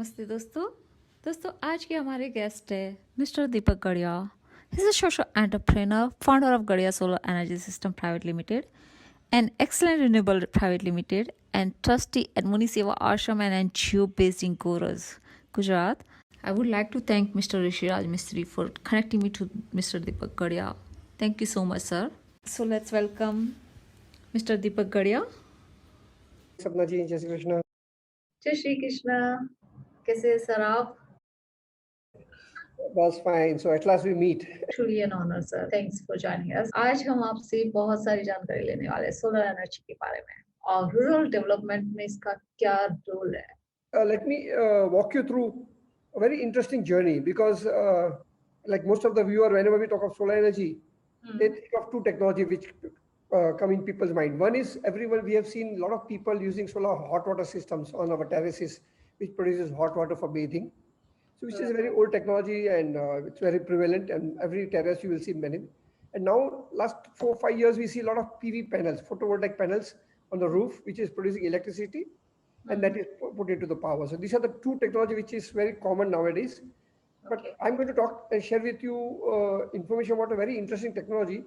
नमस्ते दोस्तों आज के हमारे गेस्ट है mister Deepak Gadhia. He is a social entrepreneur, founder of Gadhia solar energy system private limited and Excellent Renewable Private Limited and trustee at Muniseva Ashram and NGO based in Goras, Gujarat. I would like to thank Mr. Rishiraj Mistry for connecting me to Mr. Deepak Gadia. Thank you so much, sir. So let's welcome Mr. Deepak Gadia. सपना जी, जय श्री कृष्ण। जय श्री कृष्ण। कैसे हैं sir आप? बस fine. So at last we meet. Truly an honor, sir. Thanks for joining us. आज हम आपसे बहुत सारी जानकारी लेने वाले हैं सोलर एनर्जी के बारे में और रूरल डेवलपमेंट में इसका क्या रोल है। Let me walk you through a very interesting journey because like most of the viewer, whenever we talk of solar energy, they think of two technology which come in people's mind. One is we have seen a lot of people using solar hot water systems on our terraces, which produces hot water for bathing. So which is a very old technology and it's very prevalent, and every terrace you will see many. And now last 4-5 years, we see a lot of PV panels, photovoltaic panels on the roof, which is producing electricity and that is put into the power. So these are the two technology which is very common nowadays. But I'm going to talk and share with you information about a very interesting technology.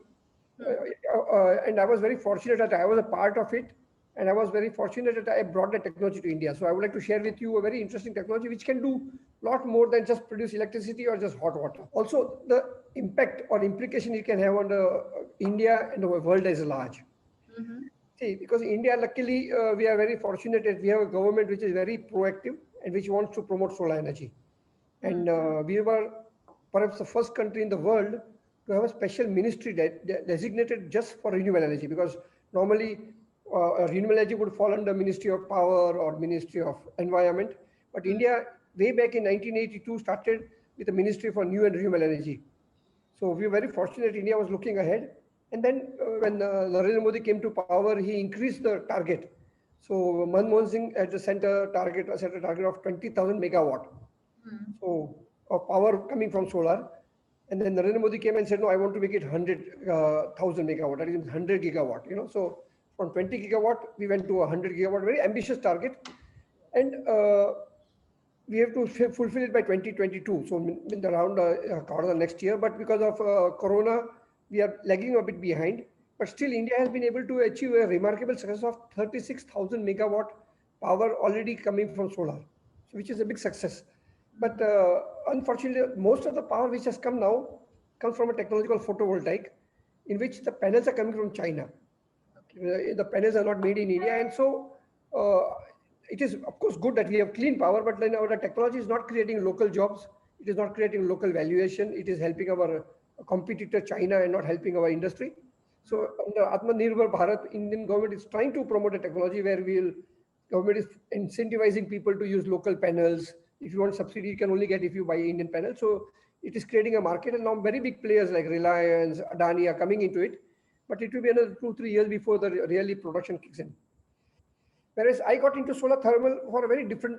And I was very fortunate that I was a part of it. And I was very fortunate that I brought the technology to India. So I would like to share with you a very interesting technology which can do a lot more than just produce electricity or just hot water. Also, the impact or implication it can have on the India and the world is large. See, because India, luckily, we are very fortunate that we have a government which is very proactive and which wants to promote solar energy. And we were perhaps the first country in the world to have a special ministry designated just for renewable energy, because normally renewable energy would fall under Ministry of Power or Ministry of Environment. But India, way back in 1982, started with a Ministry for New and Renewable Energy. So we were very fortunate India was looking ahead. And then when Narendra Modi came to power, he increased the target. So Manmohan Singh at the center target set a target of 20,000 megawatt. So of power coming from solar. And then Narendra Modi came and said, no, I want to make it 100,000 megawatt, that is 100 gigawatt, So from 20 gigawatt, we went to 100 gigawatt, very ambitious target. And we have to fulfill it by 2022. So in around quarter next year. But because of Corona, we are lagging a bit behind. But still, India has been able to achieve a remarkable success of 36,000 megawatt power already coming from solar, which is a big success. But unfortunately, most of the power which has come now comes from a technology called photovoltaic, in which the panels are coming from China. The panels are not made in India. And so it is, of course, good that we have clean power, but then our technology is not creating local jobs. It is not creating local valuation. It is helping our competitor China and not helping our industry. So under Atmanirbhar Bharat, Indian government is trying to promote a technology where government is incentivizing people to use local panels. If you want subsidy, you can only get if you buy Indian panels. So it is creating a market, and now very big players like Reliance, Adani are coming into it. But it will be another 2-3 years before the really production kicks in. Whereas I got into solar thermal for a very different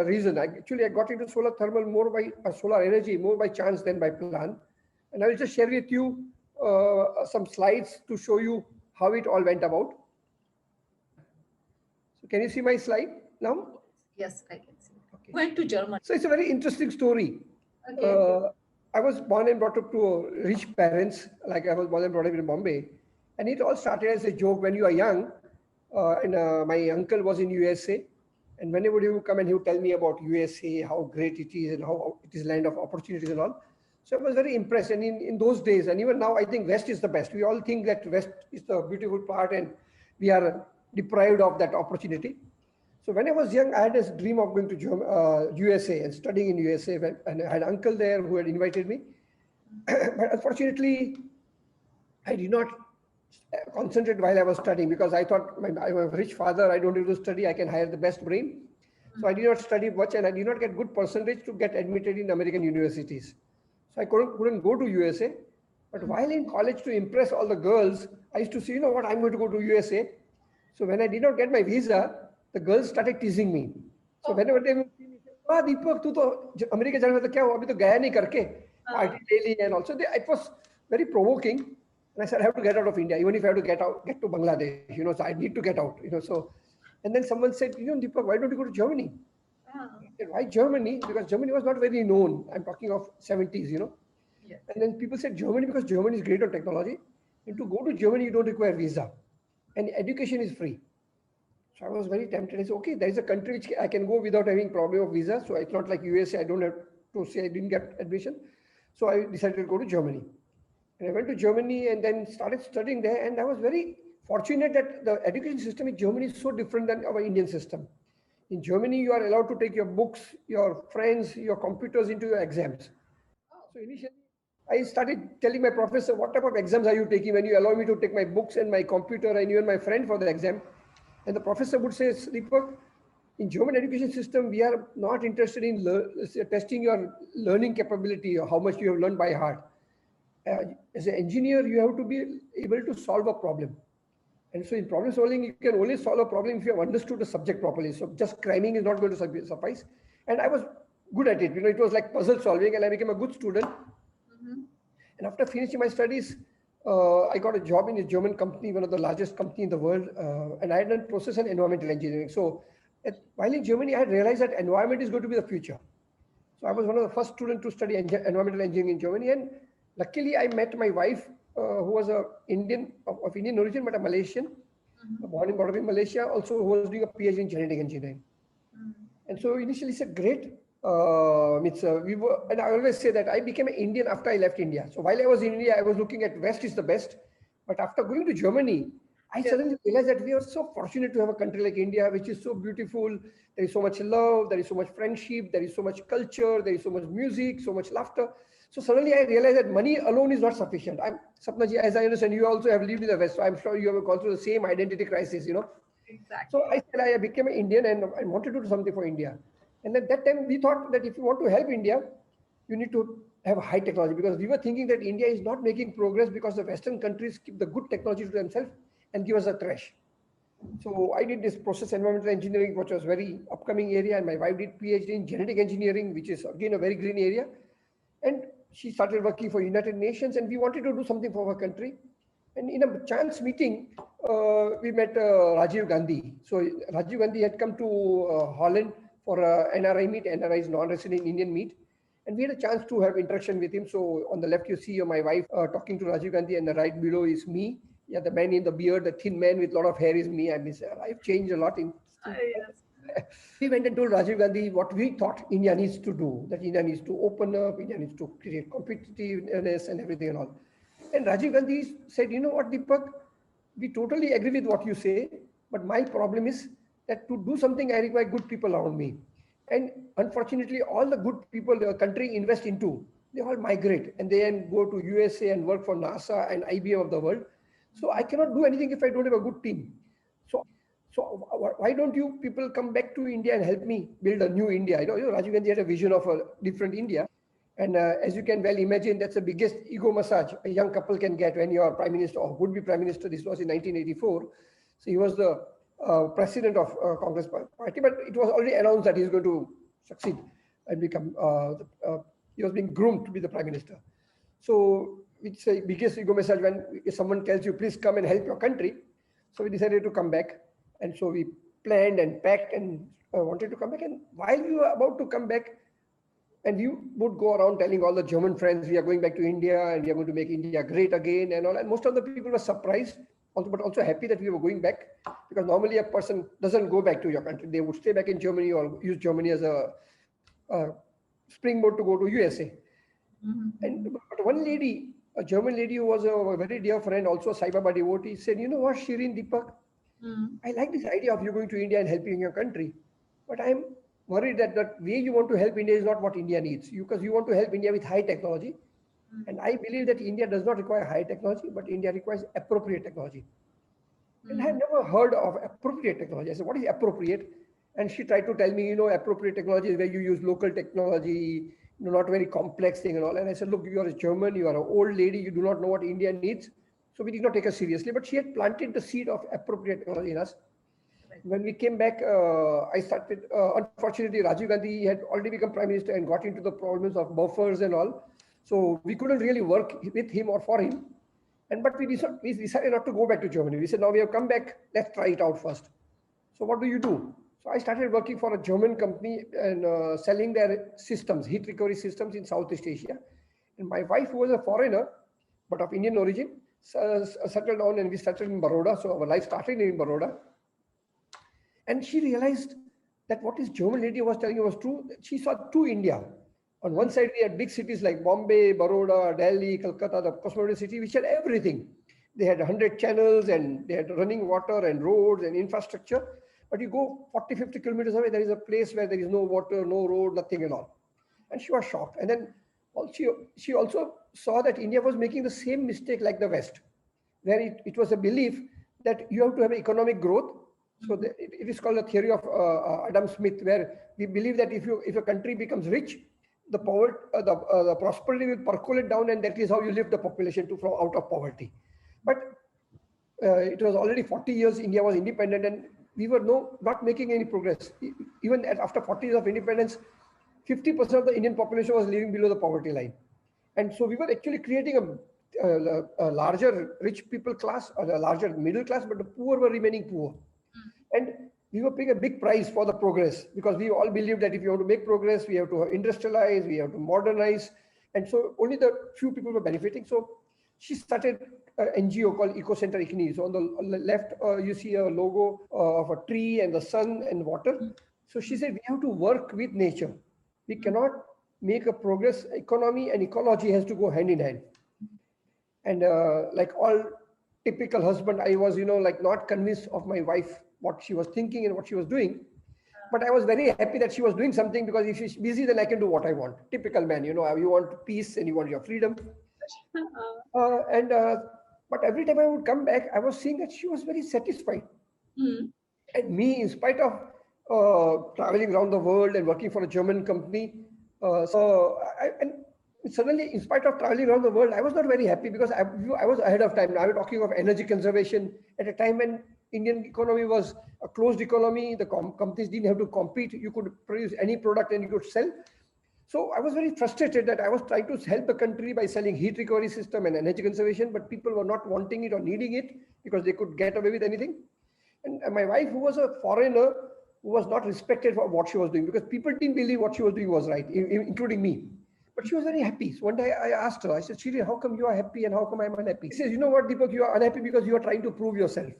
reason. I got into solar thermal more by solar energy, more by chance than by plan. And I will just share with you some slides to show you how it all went about. So can you see my slide now? Yes, I can see. Okay. Went to Germany. So it's a very interesting story. Okay. I was born and brought up to rich parents, like I was born and brought up in Bombay. And it all started as a joke when you are young. My uncle was in USA, and whenever he would come and he would tell me about USA, how great it is and how it is land of opportunities and all. So I was very impressed. And in those days, and even now, I think West is the best. We all think that West is the beautiful part and we are deprived of that opportunity. So when I was young, I had this dream of going to USA and studying in USA. And I had an uncle there who had invited me. But unfortunately, I did not concentrate while I was studying, because I thought I'm a rich father, I don't need to study, I can hire the best brain. So I did not study much, and I did not get good percentage to get admitted in American universities. So I couldn't go to USA. But while in college, to impress all the girls, I used to say, you know what, I'm going to go to USA. So when I did not get my visa, the girls started teasing me. So whenever they would see me, Deepak, tu to America jana to kya hua? Abhi to gaya nahi karke. Party daily and also it was very provoking. And I said, I have to get out of India, even if I have to get to Bangladesh, so I need to get out, so. And then someone said, Deepak, why don't you go to Germany? I said, why Germany? Because Germany was not very known. I'm talking of 70s, Yes. And then people said Germany because Germany is great on technology. And to go to Germany, you don't require visa. And education is free. So I was very tempted. I said, okay, there is a country which I can go without having problem of visa. So it's not like USA, I don't have to say I didn't get admission. So I decided to go to Germany. And I went to Germany and then started studying there. And I was very fortunate that the education system in Germany is so different than our Indian system. In Germany, you are allowed to take your books, your friends, your computers into your exams. So initially, I started telling my professor, what type of exams are you taking when you allow me to take my books and my computer and even my friend for the exam? And the professor would say, Deepak, in German education system, we are not interested in testing your learning capability or how much you have learned by heart. As an engineer, you have to be able to solve a problem. And so in problem solving, you can only solve a problem if you have understood the subject properly. So just cramming is not going to suffice. And I was good at it. It was like puzzle solving and I became a good student. And after finishing my studies, I got a job in a German company, one of the largest company in the world. And I had done process and environmental engineering. So while in Germany, I had realized that environment is going to be the future. So I was one of the first students to study environmental engineering in Germany. And luckily, I met my wife, who was a Indian of Indian origin, but a Malaysian, born and brought up in Malaysia, also who was doing a PhD in genetic engineering. And so initially, it's a great. And I always say that I became an Indian after I left India. So while I was in India, I was looking at West is the best. But after going to Germany, I suddenly realized that we are so fortunate to have a country like India, which is so beautiful. There is so much love, there is so much friendship, there is so much culture, there is so much music, so much laughter. So suddenly I realized that money alone is not sufficient. Sapnaji, as I understand, you also have lived in the West, so I'm sure you have gone through the same identity crisis, Exactly. So I said I became an Indian and I wanted to do something for India. And at that time, we thought that if you want to help India, you need to have high technology because we were thinking that India is not making progress because the Western countries keep the good technology to themselves and give us the trash. So I did this process environmental engineering, which was very upcoming area, and my wife did PhD in genetic engineering, which is again a very green area. And she started working for United Nations, and we wanted to do something for our country. And in a chance meeting, we met Rajiv Gandhi. So Rajiv Gandhi had come to Holland for NRI meet. NRI is non-resident Indian meet. And we had a chance to have interaction with him. So on the left, you see my wife talking to Rajiv Gandhi, and the right below is me. Yeah, the man in the beard, the thin man with a lot of hair is me. I've changed a lot in. Yes. We went and told Rajiv Gandhi what we thought India needs to do, that India needs to open up, India needs to create competitiveness and everything and all. And Rajiv Gandhi said, you know what, Deepak, we totally agree with what you say, but my problem is that to do something, I require good people around me. And unfortunately, all the good people the country invest into, they all migrate and they then go to USA and work for NASA and IBM of the world. So I cannot do anything if I don't have a good team. So why don't you people come back to India and help me build a new India? Rajiv Gandhi had a vision of a different India. And as you can well imagine, that's the biggest ego massage a young couple can get when you are prime minister or would be prime minister. This was in 1984. So he was the president of Congress party, but it was already announced that he's going to succeed and become, he was being groomed to be the prime minister. So it's the biggest ego massage when someone tells you, please come and help your country. So we decided to come back. And so we planned and packed and wanted to come back. And while we were about to come back, and we would go around telling all the German friends, we are going back to India and we are going to make India great again and all. And most of the people were surprised, but also happy that we were going back because normally a person doesn't go back to your country. They would stay back in Germany or use Germany as a springboard to go to USA. But one lady, a German lady who was a very dear friend, also a Sai Baba devotee, said, you know what, Shirin, Deepak, I like this idea of you going to India and helping your country, but I'm worried that the way you want to help India is not what India needs. Because you want to help India with high technology. And I believe that India does not require high technology, but India requires appropriate technology. And I had never heard of appropriate technology. I said, what is appropriate? And she tried to tell me, appropriate technology is where you use local technology, not very complex thing and all. And I said, look, you are a German, you are an old lady, you do not know what India needs. So we did not take her seriously, but she had planted the seed of appropriate technology in us. When we came back, I started, unfortunately, Rajiv Gandhi had already become prime minister and got into the problems of buffers and all. So we couldn't really work with him or for him. But we decided not to go back to Germany. We said, now we have come back, let's try it out first. So what do? So I started working for a German company and selling their systems, heat recovery systems in Southeast Asia. And my wife, who was a foreigner, but of Indian origin, settled down and we settled in Baroda. So our life started in Baroda. And she realized that what this German lady was telling her was true. She saw two India. On one side, we had big cities like Bombay, Baroda, Delhi, Calcutta, the cosmopolitan city, which had everything. They had 100 channels and they had running water and roads and infrastructure. But you go 40, 50 kilometers away, there is a place where there is no water, no road, nothing at all. And she was shocked. And then she also saw that India was making the same mistake like the West, where it was a belief that you have to have economic growth. So it is called the theory of Adam Smith, where we believe that if a country becomes rich, the prosperity will percolate down, and that is how you lift the population from out of poverty. But it was already 40 years India was independent, and we were not making any progress. Even after 40 years of independence, 50% of the Indian population was living below the poverty line. And so we were actually creating a larger rich people class or a larger middle class, but the poor were remaining poor. And we were paying a big price for the progress, because we all believed that if you want to make progress, we have to industrialize, we have to modernize. And so only the few people were benefiting. So she started an NGO called Eco Center ICNI. So on the left, you see a logo of a tree and the sun and water. So she said, we have to work with nature. We cannot make a progress. Economy and ecology has to go hand in hand. And like all typical husband, I was, not convinced of my wife, what she was thinking and what she was doing. But I was very happy that she was doing something, because if she's busy, then I can do what I want. Typical man, you want peace and you want your freedom. But every time I would come back, I was seeing that she was very satisfied. And me, in spite of traveling around the world and working for a German company, suddenly, in spite of traveling around the world, I was not very happy, because I was ahead of time. I was talking of energy conservation at a time when Indian economy was a closed economy. The companies didn't have to compete. You could produce any product and you could sell. So I was very frustrated that I was trying to help the country by selling heat recovery system and energy conservation, but people were not wanting it or needing it because they could get away with anything. And my wife, who was a foreigner, who was not respected for what she was doing, because people didn't believe what she was doing was right, including me. But she was very happy. So one day I asked her, I said, Shri, how come you are happy and how come I'm unhappy? She says, you know what, Deepak, you are unhappy because you are trying to prove yourself.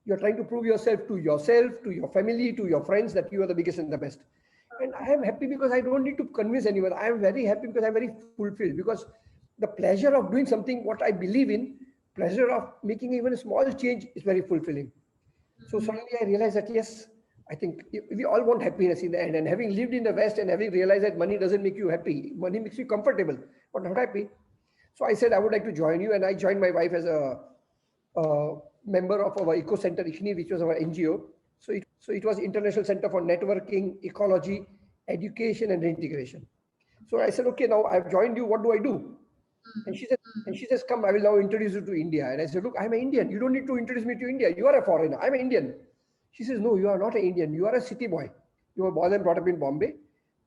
You are trying to prove yourself, to your family, to your friends, that you are the biggest and the best. And I am happy because I don't need to convince anyone. I am very happy because I'm very fulfilled, because the pleasure of doing something what I believe in, pleasure of making even a small change is very fulfilling. So suddenly I realized that, yes, I think we all want happiness in the end. And having lived in the West and having realized that money doesn't make you happy, money makes you comfortable, but not happy. So I said, I would like to join you. And I joined my wife as a member of our Eco Center ICNI, which was our NGO. So it was International Center for Networking, Ecology, Education, and Integration. So I said, okay, now I've joined you. What do I do? And she says, come, I will now introduce you to India. And I said, look, I'm an Indian. You don't need to introduce me to India. You are a foreigner. I'm an Indian. She says, no, you are not an Indian. You are a city boy. You were born and brought up in Bombay.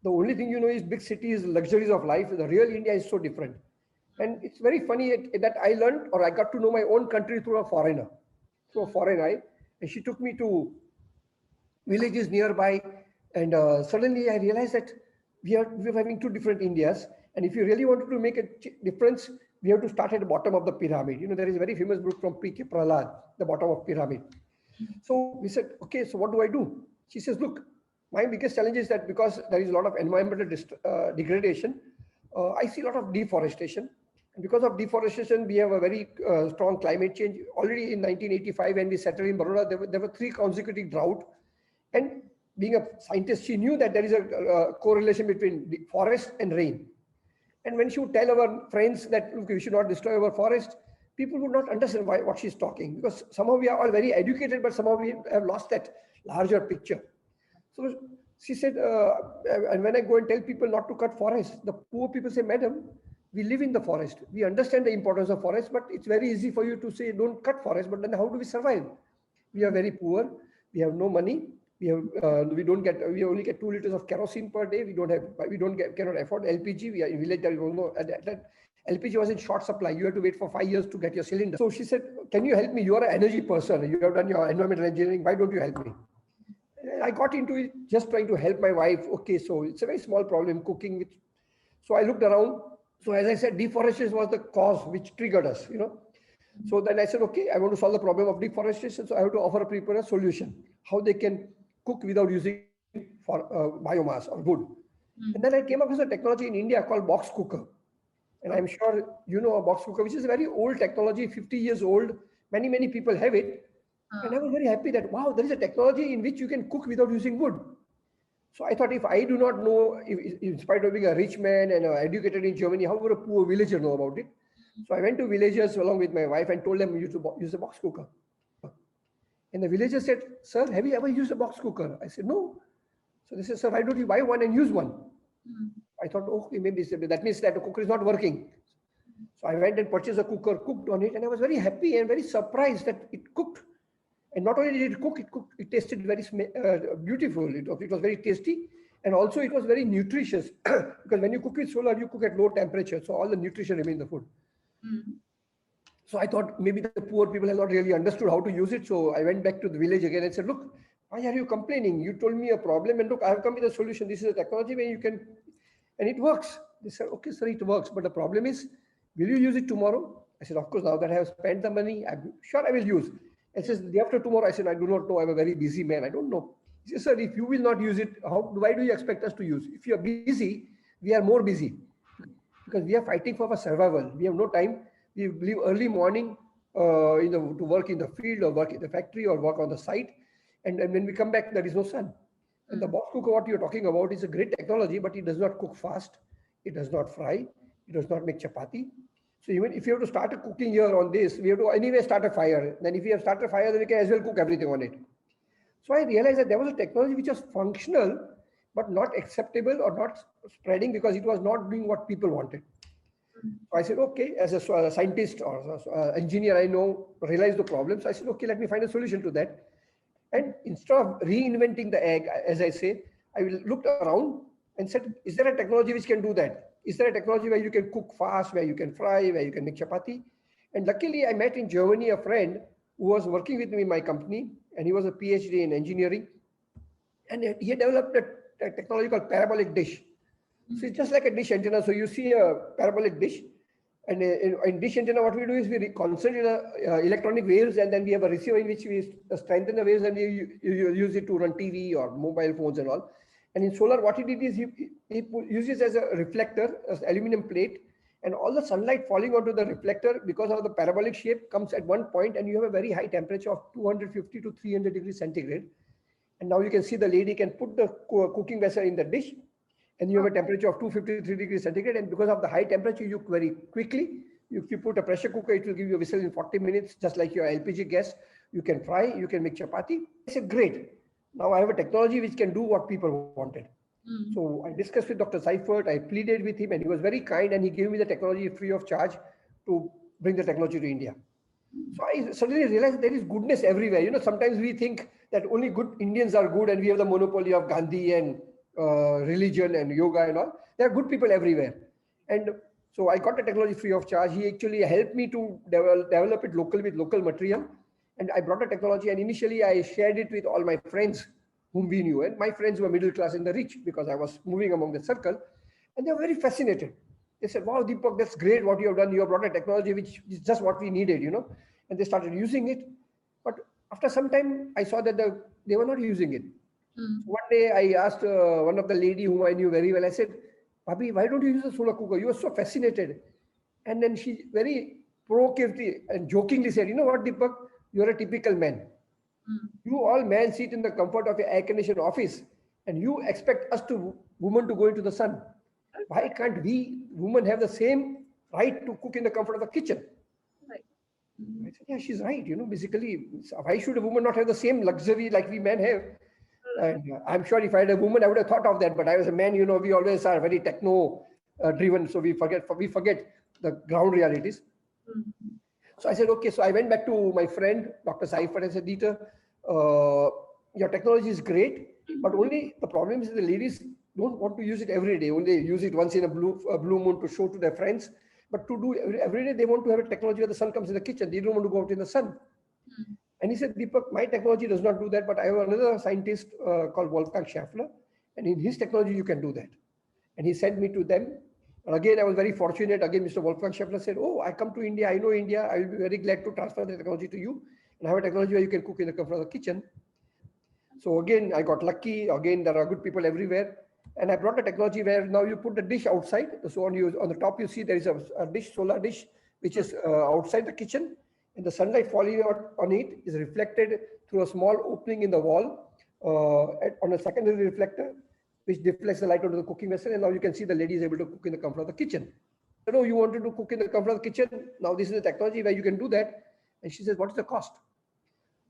The only thing you know is big cities, luxuries of life. The real India is so different. And it's very funny that I learned, or I got to know my own country through a foreigner, through a foreign eye. And she took me to villages nearby. And suddenly I realized that we're having two different Indias. And if you really wanted to make a difference, we have to start at the bottom of the pyramid. There is a very famous book from P.K. Prahalad, The Bottom of Pyramid. So we said, okay, so what do I do? She says, look, my biggest challenge is that because there is a lot of environmental degradation, I see a lot of deforestation. And because of deforestation, we have a very strong climate change. Already in 1985, when we settled in Baroda, there were 3 consecutive drought. And being a scientist, she knew that there is a correlation between the forest and rain. And when she would tell our friends that, look, we should not destroy our forest, people would not understand what she's talking, because somehow we are all very educated, but somehow we have lost that larger picture. So she said, and when I go and tell people not to cut forests, the poor people say, madam, we live in the forest. We understand the importance of forest, but it's very easy for you to say, don't cut forest, but then how do we survive? We are very poor. We have no money. We only get 2 liters of kerosene per day. Cannot afford LPG. We are in village, there is no, that LPG was in short supply. You have to wait for 5 years to get your cylinder. So she said, can you help me? You are an energy person. You have done your environmental engineering. Why don't you help me? I got into it just trying to help my wife. Okay, so it's a very small problem cooking with. So I looked around. So as I said, deforestation was the cause which triggered us, you know. So then I said, okay, I want to solve the problem of deforestation. So I have to offer people a solution, how they can cook without using biomass or wood. And then I came across a technology in India called box cooker. And I'm sure you know a box cooker, which is a very old technology, 50 years old. Many people have it. And I was very happy that, wow, there is a technology in which you can cook without using wood. So I thought, if I do not know, in spite of being a rich man and educated in Germany, how would a poor villager know about it? So I went to villagers along with my wife and told them use a box cooker. And the villager said, sir, have you ever used a box cooker? I said, no. So they said, sir, why don't you buy one and use one? I thought, okay, maybe that means that the cooker is not working. So I went and purchased a cooker, cooked on it, and I was very happy and very surprised that it cooked. And not only did it cook, it tasted very beautiful. It was very tasty. And also it was very nutritious because when you cook with solar, you cook at low temperature. So all the nutrition remains in the food. So I thought maybe the poor people have not really understood how to use it. So I went back to the village again and said, look, why are you complaining? You told me a problem and look, I have come with a solution. This is a technology where you can, and it works. They said, okay, sir, it works. But the problem is, will you use it tomorrow? I said, of course, now that I have spent the money, I'm sure I will use. And says, the day after tomorrow, I said, I do not know. I'm a very busy man. I don't know. He says, sir, if you will not use it, why do you expect us to use? If you are busy, we are more busy because we are fighting for our survival. We have no time. We leave early morning to work in the field or work in the factory or work on the site. And when we come back, there is no sun. And the box cooker, what you're talking about, is a great technology, but it does not cook fast. It does not fry. It does not make chapati. So even if you have to start a cooking here on this, we have to anyway start a fire. Then if we have started a fire, then we can as well cook everything on it. So I realized that there was a technology which was functional, but not acceptable or not spreading because it was not doing what people wanted. So I said, okay, as a scientist or engineer, I realize the problem. So I said, okay, let me find a solution to that. And instead of reinventing the egg, as I say, I looked around and said, is there a technology which can do that? Is there a technology where you can cook fast, where you can fry, where you can make chapati? And luckily, I met in Germany a friend who was working with me in my company, and he was a PhD in engineering. And he developed a technology called parabolic dish. So it's just like a dish antenna. So you see a parabolic dish, and in dish antenna, what we do is we concentrate electronic waves, and then we have a receiver in which we strengthen the waves, and we use it to run TV or mobile phones and all. And in solar, what it did is he uses as a reflector, as aluminum plate, and all the sunlight falling onto the reflector because of the parabolic shape comes at one point, and you have a very high temperature of 250 to 300 degrees centigrade. And now you can see the lady can put the cooking vessel in the dish, and you have a temperature of 253 degrees centigrade. And because of the high temperature, you cook very quickly. If you put a pressure cooker, it will give you a whistle in 40 minutes, just like your LPG gas. You can fry, you can make chapati. I said, great. Now I have a technology which can do what people wanted. So I discussed with Dr. Seifert, I pleaded with him, and he was very kind, and he gave me the technology free of charge to bring the technology to India. So I suddenly realized there is goodness everywhere. You know, sometimes we think that only good Indians are good and we have the monopoly of Gandhi and religion and yoga and all. There are good people everywhere. And so I got the technology free of charge. He actually helped me to develop it locally with local material. And I brought the technology, and initially I shared it with all my friends whom we knew. And my friends were middle class and the rich because I was moving among the circle. And they were very fascinated. They said, wow, Deepak, that's great what you have done. You have brought a technology which is just what we needed, you know. And they started using it. But after some time, I saw that they were not using it. One day I asked one of the lady whom I knew very well, I said, Bhabhi, why don't you use a solar cooker? You were so fascinated. And then she very provocatively and jokingly said, you know what, Deepak, you're a typical man. You all men sit in the comfort of your air-conditioned office, and you expect us women to go into the sun. Why can't we women have the same right to cook in the comfort of the kitchen? Right. I said, yeah, she's right. You know, basically, why should a woman not have the same luxury like we men have? And I'm sure if I had a woman, I would have thought of that. But I was a man, you know, we always are very techno-driven, so we forget the ground realities. So I said, okay. So I went back to my friend, Dr. Seifert. I said, Dieter, your technology is great, but only the problem is the ladies don't want to use it every day. Only use it once in a blue moon to show to their friends. But to do every day, they want to have a technology where the sun comes in the kitchen. They don't want to go out in the sun. And he said, Deepak, my technology does not do that, but I have another scientist called Wolfgang Schaeffler, and in his technology, you can do that. And he sent me to them. And again, I was very fortunate. Again, Mr. Wolfgang Schaeffler said, oh, I come to India. I know India. I will be very glad to transfer the technology to you and have a technology where you can cook in the comfort of the kitchen. So again, I got lucky. Again, there are good people everywhere. And I brought a technology where now you put the dish outside. So on the top, you see there is a dish, solar dish, which is outside the kitchen. And the sunlight falling out on it is reflected through a small opening in the wall on a secondary reflector, which deflects the light onto the cooking vessel. And now you can see the lady is able to cook in the comfort of the kitchen. So, no, you wanted to cook in the comfort of the kitchen. Now this is the technology where you can do that. And she says, what is the cost?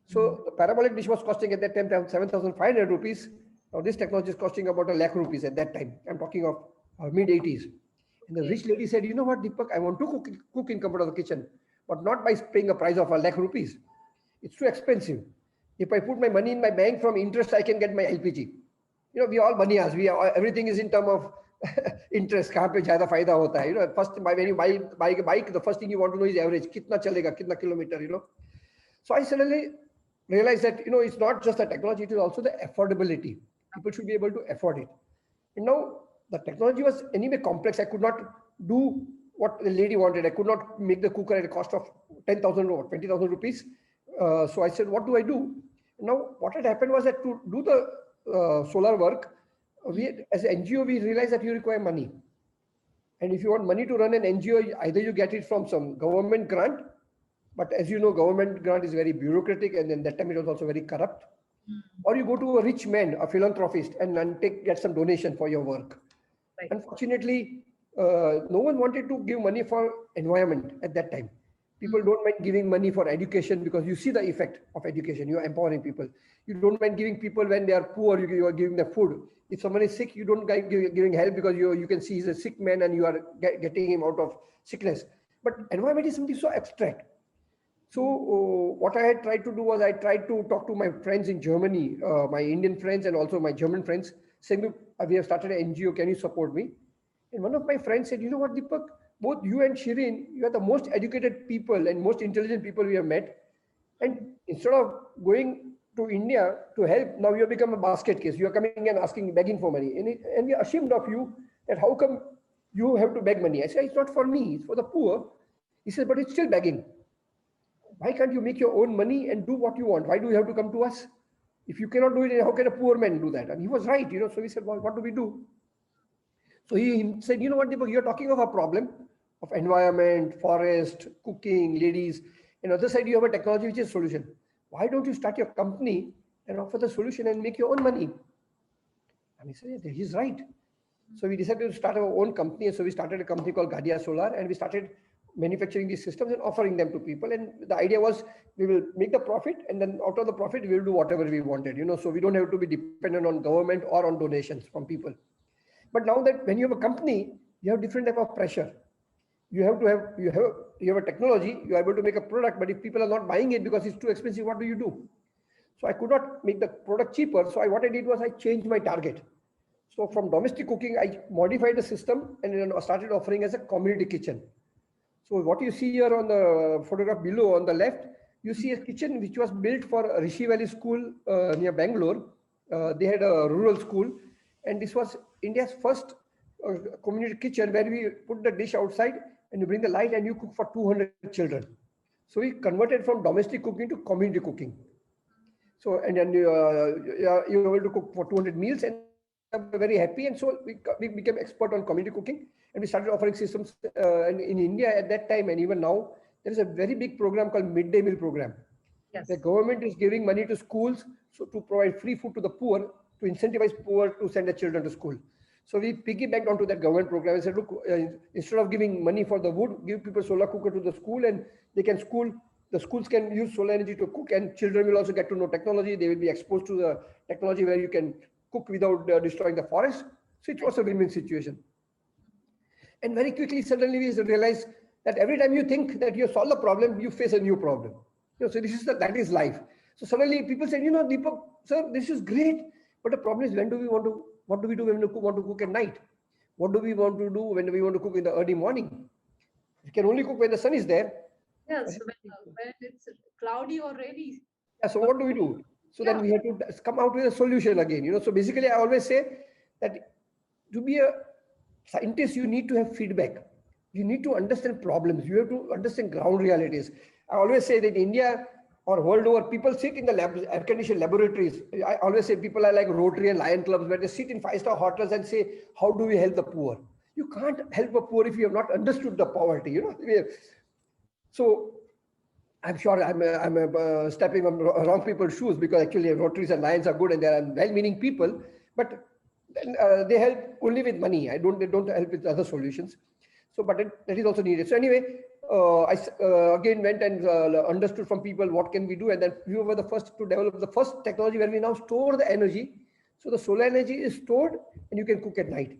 So the parabolic dish was costing at that time 7,500 rupees. Now this technology is costing about a lakh rupees at that time. I'm talking of mid 80s. And the rich lady said, you know what, Deepak, I want to cook in comfort of the kitchen, but not by paying a price of a lakh rupees. It's too expensive. If I put my money in my bank from interest, I can get my LPG. You know, we all moneyas. Everything is in terms of interest. Kahan pe zyada fayda hota hai. You know, first when you buy a bike, the first thing you want to know is average. Kitna chalega, kitna kilometer, you know. So I suddenly realized that, you know, it's not just the technology, it is also the affordability. People should be able to afford it. And now the technology was anyway complex. I could not do what the lady wanted. I could not make the cooker at a cost of 10,000 or 20,000 rupees. So I said, what do I do? Now, what had happened was that to do the solar work, as an NGO, we realized that you require money. And if you want money to run an NGO, either you get it from some government grant, but as you know, government grant is very bureaucratic, and then that time it was also very corrupt. Or you go to a rich man, a philanthropist, and get some donation for your work. Right. Unfortunately, no one wanted to give money for environment at that time. People don't mind giving money for education because you see the effect of education. You are empowering people. You don't mind giving people when they are poor, you are giving them food. If someone is sick, you don't like giving help because you can see he's a sick man and you are getting him out of sickness. But environment is something so abstract. So what I had tried to do was I tried to talk to my friends in Germany, my Indian friends and also my German friends, saying, we have started an NGO, can you support me? And one of my friends said, you know what, Deepak, both you and Shirin, you are the most educated people and most intelligent people we have met. And instead of going to India to help, now you have become a basket case. You are coming and begging for money. And we are ashamed of you that how come you have to beg money? I said, it's not for me, it's for the poor. He said, but it's still begging. Why can't you make your own money and do what you want? Why do you have to come to us? If you cannot do it, how can a poor man do that? And he was right, you know. So we said, well, what do we do? So he said, you know what, Deepak, you're talking of a problem of environment, forest, cooking, ladies. And on the other side, you have a technology which is a solution. Why don't you start your company and offer the solution and make your own money? And he said, yeah, he's right. So we decided to start our own company. And so we started a company called Gadia Solar, and we started manufacturing these systems and offering them to people. And the idea was we will make the profit, and then out of the profit, we will do whatever we wanted, you know, so we don't have to be dependent on government or on donations from people. But now that when you have a company, you have different type of pressure. You have a technology, you are able to make a product, but if people are not buying it because it's too expensive, what do you do? So I could not make the product cheaper. So what I did was I changed my target. So from domestic cooking, I modified the system and then started offering as a community kitchen. So what you see here on the photograph below on the left, you see a kitchen which was built for Rishi Valley School near Bangalore. They had a rural school, and this was India's first community kitchen where we put the dish outside and you bring the light and you cook for 200 children. So we converted from domestic cooking to community cooking. So, and then you're able to cook for 200 meals, and we're very happy. And so we became expert on community cooking, and we started offering systems in India at that time. And even now, there is a very big program called Midday Meal Program. Yes. The government is giving money to schools so to provide free food to the poor, to incentivize poor to send their children to school. So we piggybacked onto that government program and said, look, instead of giving money for the wood, give people solar cooker to the school, and they can the schools can use solar energy to cook, and children will also get to know technology. They will be exposed to the technology where you can cook without destroying the forest. So it was a win-win situation. And very quickly, suddenly we realized that every time you think that you solve the problem, you face a new problem. You know, so that is life. So suddenly people said, you know, Deepak, sir, this is great. But the problem is, what do we do when we want to cook at night? What do we want to do when we want to cook in the early morning? We can only cook when the sun is there. Yes, when it's cloudy or rainy. So what do we do? So then Yeah. we had to come out with a solution again. So basically, I always say that to be a scientist, you need to have feedback. You need to understand problems. You have to understand ground realities. I always say that India or world over, people sit in the air-conditioned laboratories. I always say people are like Rotary and Lion clubs where they sit in five-star hotels and say, how do we help the poor? You can't help the poor if you have not understood the poverty. So I'm sure I'm stepping on wrong people's shoes, because actually Rotaries and Lions are good and they are well-meaning people, but they help only with money. They don't help with other solutions. So, but that is also needed. So anyway, I again went and understood from people what can we do, and then we were the first to develop the first technology where we now store the energy. So the solar energy is stored and you can cook at night.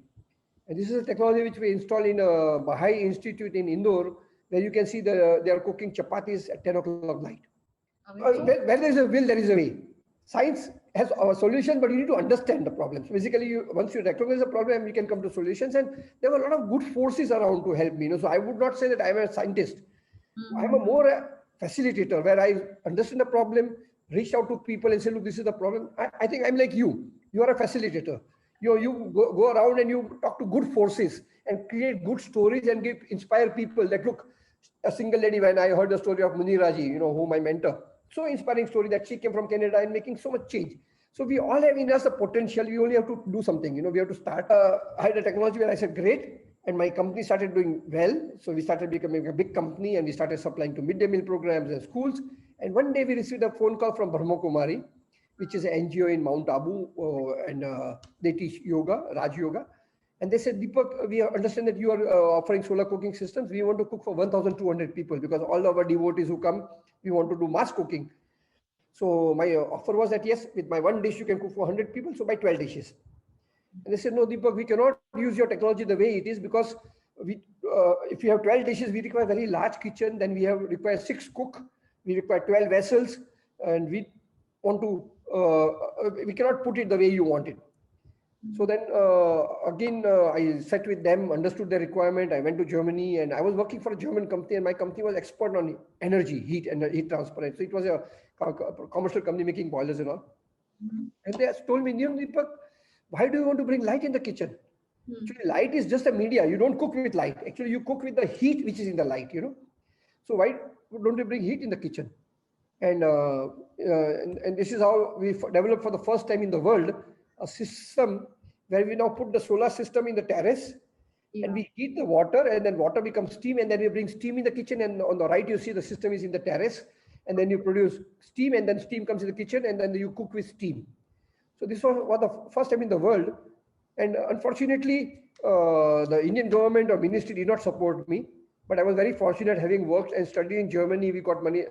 And this is a technology which we installed in Baha'i Institute in Indore, where you can see they are cooking chapatis at 10 o'clock night. Amazing. Where there is a will, there is a way. Science has a solution, but you need to understand the problems. Basically, once you recognize the problem, you can come to solutions. And there were a lot of good forces around to help me. So I would not say that I'm a scientist. I'm a more a facilitator, where I understand the problem, reach out to people and say, look, this is the problem. I think I'm like you. You are a facilitator. You go around and you talk to good forces and create good stories and inspire people that, look, a single lady, when I heard the story of Muniraji, whom I mentor, so inspiring story that she came from Canada and making so much change. So we all have in us the potential. We only have to do something. We have to start. I had a technology where I said, great. And my company started doing well. So we started becoming a big company and we started supplying to midday meal programs and schools. And one day we received a phone call from Brahma Kumari, which is an NGO in Mount Abu, and they teach yoga, Raj Yoga. And they said, Deepak, we understand that you are offering solar cooking systems. We want to cook for 1,200 people, because all our devotees who come, we want to do mass cooking. So my offer was that, yes, with my one dish, you can cook for 100 people. So buy 12 dishes. And they said, no, Deepak, we cannot use your technology the way it is, because if you have 12 dishes, we require a very large kitchen. Then we require 6 cooks. We require 12 vessels. And we want to, we cannot put it the way you want it. So then again, I sat with them, understood their requirement. I went to Germany and I was working for a German company, and my company was expert on energy, heat and heat transfer. So it was a commercial company making boilers and all. And they told me, Deepak, why do you want to bring light in the kitchen? Actually, light is just a media. You don't cook with light. Actually, you cook with the heat which is in the light, So why don't you bring heat in the kitchen? And this is how we developed for the first time in the world a system where we now put the solar system in the terrace, and we heat the water, and then water becomes steam, and then we bring steam in the kitchen. And on the right, you see the system is in the terrace, and then you produce steam, and then steam comes in the kitchen, and then you cook with steam. So this was the first time in the world. And unfortunately, the Indian government or ministry did not support me. But I was very fortunate, having worked and studied in Germany. We got money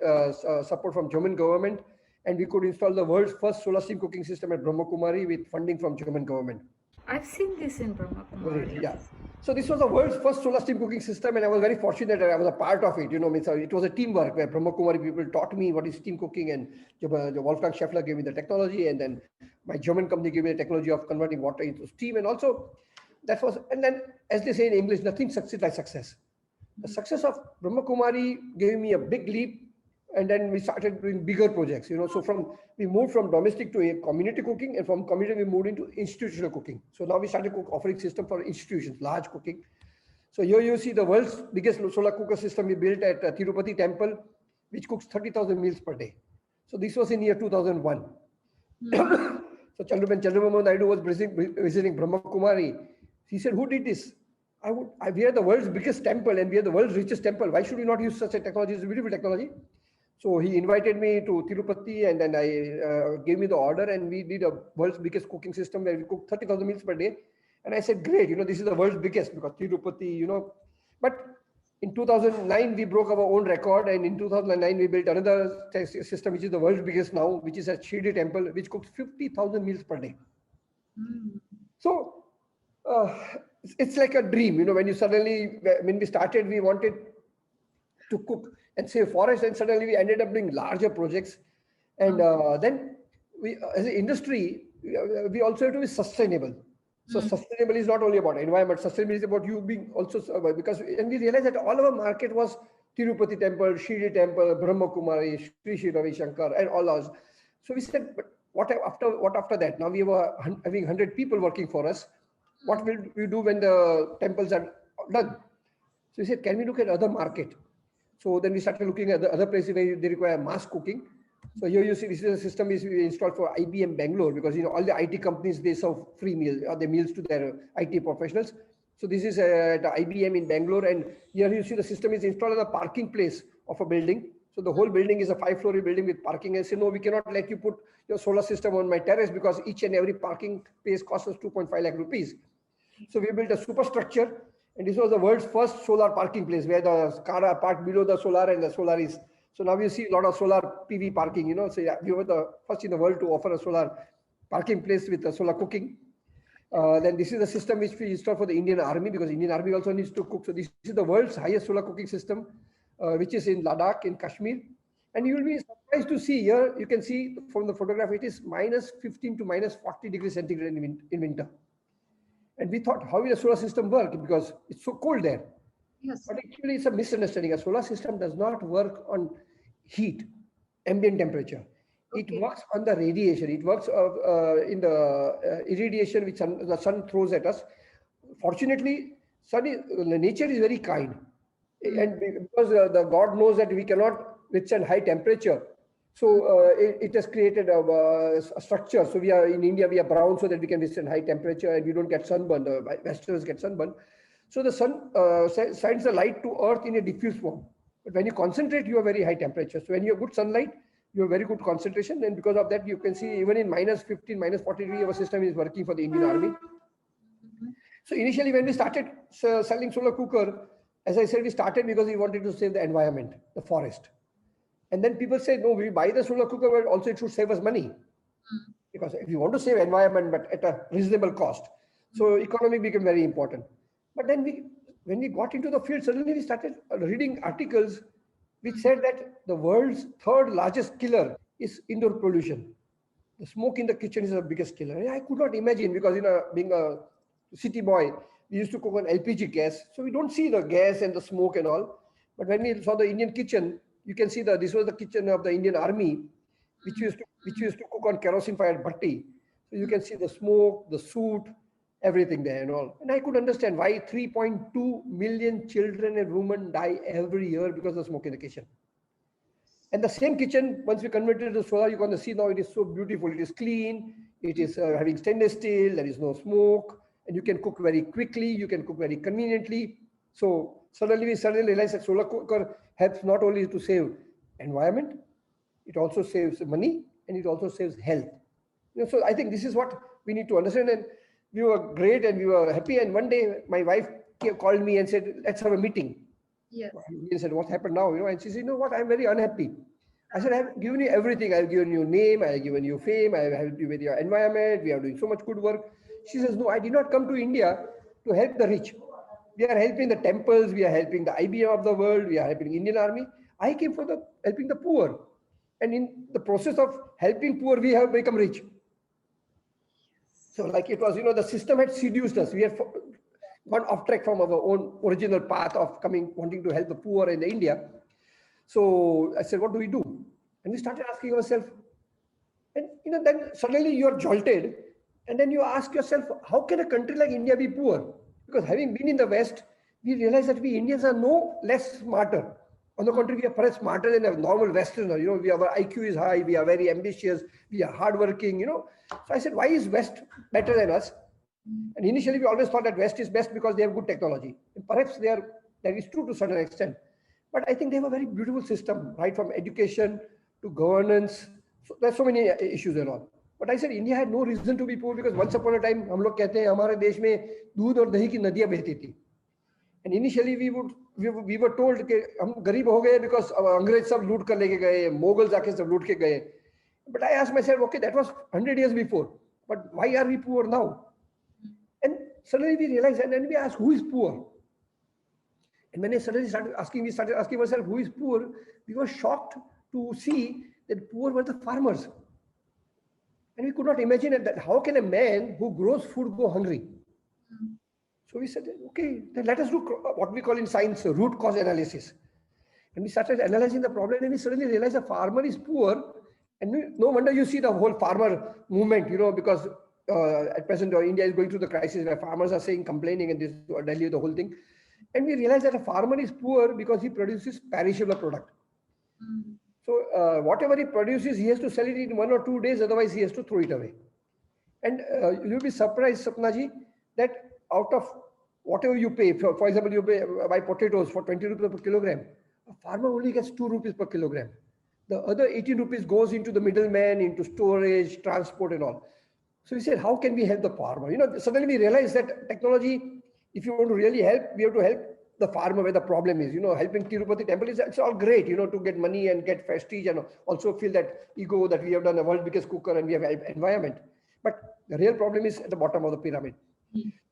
support from German government, and we could install the world's first solar steam cooking system at Brahma Kumari with funding from German government. I've seen this in Brahma Kumari. Yeah. So this was the world's first solar steam cooking system, and I was very fortunate that I was a part of it. It was a teamwork where Brahma Kumari people taught me what is steam cooking, and Wolfgang Scheffler gave me the technology, and then my German company gave me the technology of converting water into steam. And also and then, as they say in English, nothing succeeds like success. The success of Brahma Kumari gave me a big leap. And then we started doing bigger projects, So we moved from domestic to a community cooking, and from community we moved into institutional cooking. So now we started offering system for institutions, large cooking. So here you see the world's biggest solar cooker system we built at Tirupati temple, which cooks 30,000 meals per day. So this was in year 2001. So Chandrababu Naidu was visiting Brahma Kumari. He said, who did this? We are the world's biggest temple and we are the world's richest temple. Why should we not use such a technology? It's a beautiful technology. So he invited me to Tirupati, and then I gave me the order, and we did a world's biggest cooking system where we cook 30,000 meals per day. And I said, great, this is the world's biggest, because Tirupati, But in 2009, we broke our own record. And in 2009, we built another system, which is the world's biggest now, which is at Shirdi temple, which cooks 50,000 meals per day. So it's like a dream, when we started, we wanted to cook and save forest, and suddenly we ended up doing larger projects. And then we, as an industry, we also have to be sustainable. So sustainable is not only about environment, sustainable is about you being also, and we realized that all our market was Tirupati temple, Shirdi temple, Brahma Kumari, Sri Ravi Shankar, and all those. So we said, but what after that? Now we were having 100 people working for us. What will we do when the temples are done? So we said, can we look at other market? So then we started looking at the other places where they require mass cooking. So here you see this is a system is installed for IBM Bangalore, because all the IT companies, they serve free meals or the meals to their IT professionals. So this is at IBM in Bangalore, and here you see the system is installed in a parking place of a building. So the whole building is a 5-story building with parking. And say, no, we cannot let you put your solar system on my terrace because each and every parking space costs us 2.5 lakh rupees. So we built a superstructure, and this was the world's first solar parking place where the car are parked below the solar and the solar is. So now you see a lot of solar PV parking, So yeah, we were the first in the world to offer a solar parking place with solar cooking. Then this is the system which we installed for the Indian Army, because Indian Army also needs to cook. So this is the world's highest solar cooking system, which is in Ladakh in Kashmir. And you will be surprised to see here, you can see from the photograph, it is minus 15 to minus 40 degrees centigrade in winter. And we thought, how will a solar system work? Because it's so cold there. Yes. But actually, it's a misunderstanding. A solar system does not work on heat, ambient temperature. Okay. It works on the radiation. It works in the irradiation which the sun throws at us. Fortunately, nature is very kind. And because the God knows that we cannot withstand high temperature, so it has created a structure. So we are in India, we are brown so that we can withstand high temperature and we don't get sunburn. The Westerners get sunburn. So the sun shines the light to earth in a diffuse form. But when you concentrate, you have very high temperature. So when you have good sunlight, you have very good concentration. And because of that, you can see even in minus 15, minus 40 degrees, our system is working for the Indian Army. So initially when we started selling solar cooker, as I said, we started because we wanted to save the environment, the forest. And then people said, no, we buy the solar cooker, but also it should save us money. Because if you want to save environment, but at a reasonable cost. So economy became very important. But then when we got into the field, suddenly we started reading articles which said that the world's third largest killer is indoor pollution. The smoke in the kitchen is the biggest killer. And I could not imagine, because being a city boy, we used to cook on LPG gas. So we don't see the gas and the smoke and all. But when we saw the Indian kitchen, you can see this was the kitchen of the Indian Army, which used to cook on kerosene fired bhatti. So you can see the smoke, the soot, everything there and all. And I could understand why 3.2 million children and women die every year because of smoke in the kitchen. And the same kitchen, once we converted to solar, you're going to see now it is so beautiful. It is clean. It is having stainless steel. There is no smoke. And you can cook very quickly. You can cook very conveniently. So suddenly we realized that solar cooker helps not only to save environment, it also saves money, and it also saves health. So I think this is what we need to understand. And we were great and we were happy. And one day my wife called me and said, let's have a meeting. Yes. He said, what happened now? And she said, you know what, I'm very unhappy. I said, I've given you everything. I've given you name, I've given you fame, I've helped you with your environment. We are doing so much good work. She says, no, I did not come to India to help the rich. We are helping the temples. We are helping the IBM of the world. We are helping the Indian Army. I came for helping the poor. And in the process of helping poor, we have become rich. So like it was, the system had seduced us. We had gone off track from our own original path of wanting to help the poor in India. So I said, what do we do? And we started asking ourselves, and then suddenly you are jolted. And then you ask yourself, how can a country like India be poor? Because having been in the West, we realize that we Indians are no less smarter. On the contrary, we are perhaps smarter than a normal Westerner. Our IQ is high, we are very ambitious, we are hardworking, So I said, why is West better than us? And initially, we always thought that West is best because they have good technology. And perhaps that is true to a certain extent. But I think they have a very beautiful system, right from education to governance. So there's so many issues and all. But I said India had no reason to be poor, because once upon a time, हम लोग कहते हैं हमारे देश में दूध और दही की नदियां बहती थी. And initially we were told कि हम गरीब हो गए because अंग्रेज सब लूट कर लेके गए, मोगल आके सब लूट के गए. But I asked myself, okay, that was 100 years before. But why are we poor now? And suddenly we realized, and then we asked, who is poor? And when we started asking ourselves, who is poor? We were shocked to see that poor were the farmers. And we could not imagine that how can a man who grows food go hungry? So we said, okay, then let us do what we call in science root cause analysis. And we started analyzing the problem, and we suddenly realized the farmer is poor. And no wonder you see the whole farmer movement, because at present India is going through the crisis where farmers are saying, complaining, and this Delhi, the whole thing. And we realized that a farmer is poor because he produces perishable product. So whatever he produces, he has to sell it in 1 or 2 days, otherwise he has to throw it away. And you'll be surprised, Sapnaji, that out of whatever you pay, for example, you buy potatoes for 20 rupees per kilogram, a farmer only gets 2 rupees per kilogram. The other 18 rupees goes into the middleman, into storage, transport and all. So we said, how can we help the farmer? Suddenly we realized that technology, if you want to really help, we have to help the farmer where the problem is. Helping Tirupati temple it's all great, to get money and get prestige and also feel that ego that we have done the world's biggest cooker and we have environment. But the real problem is at the bottom of the pyramid.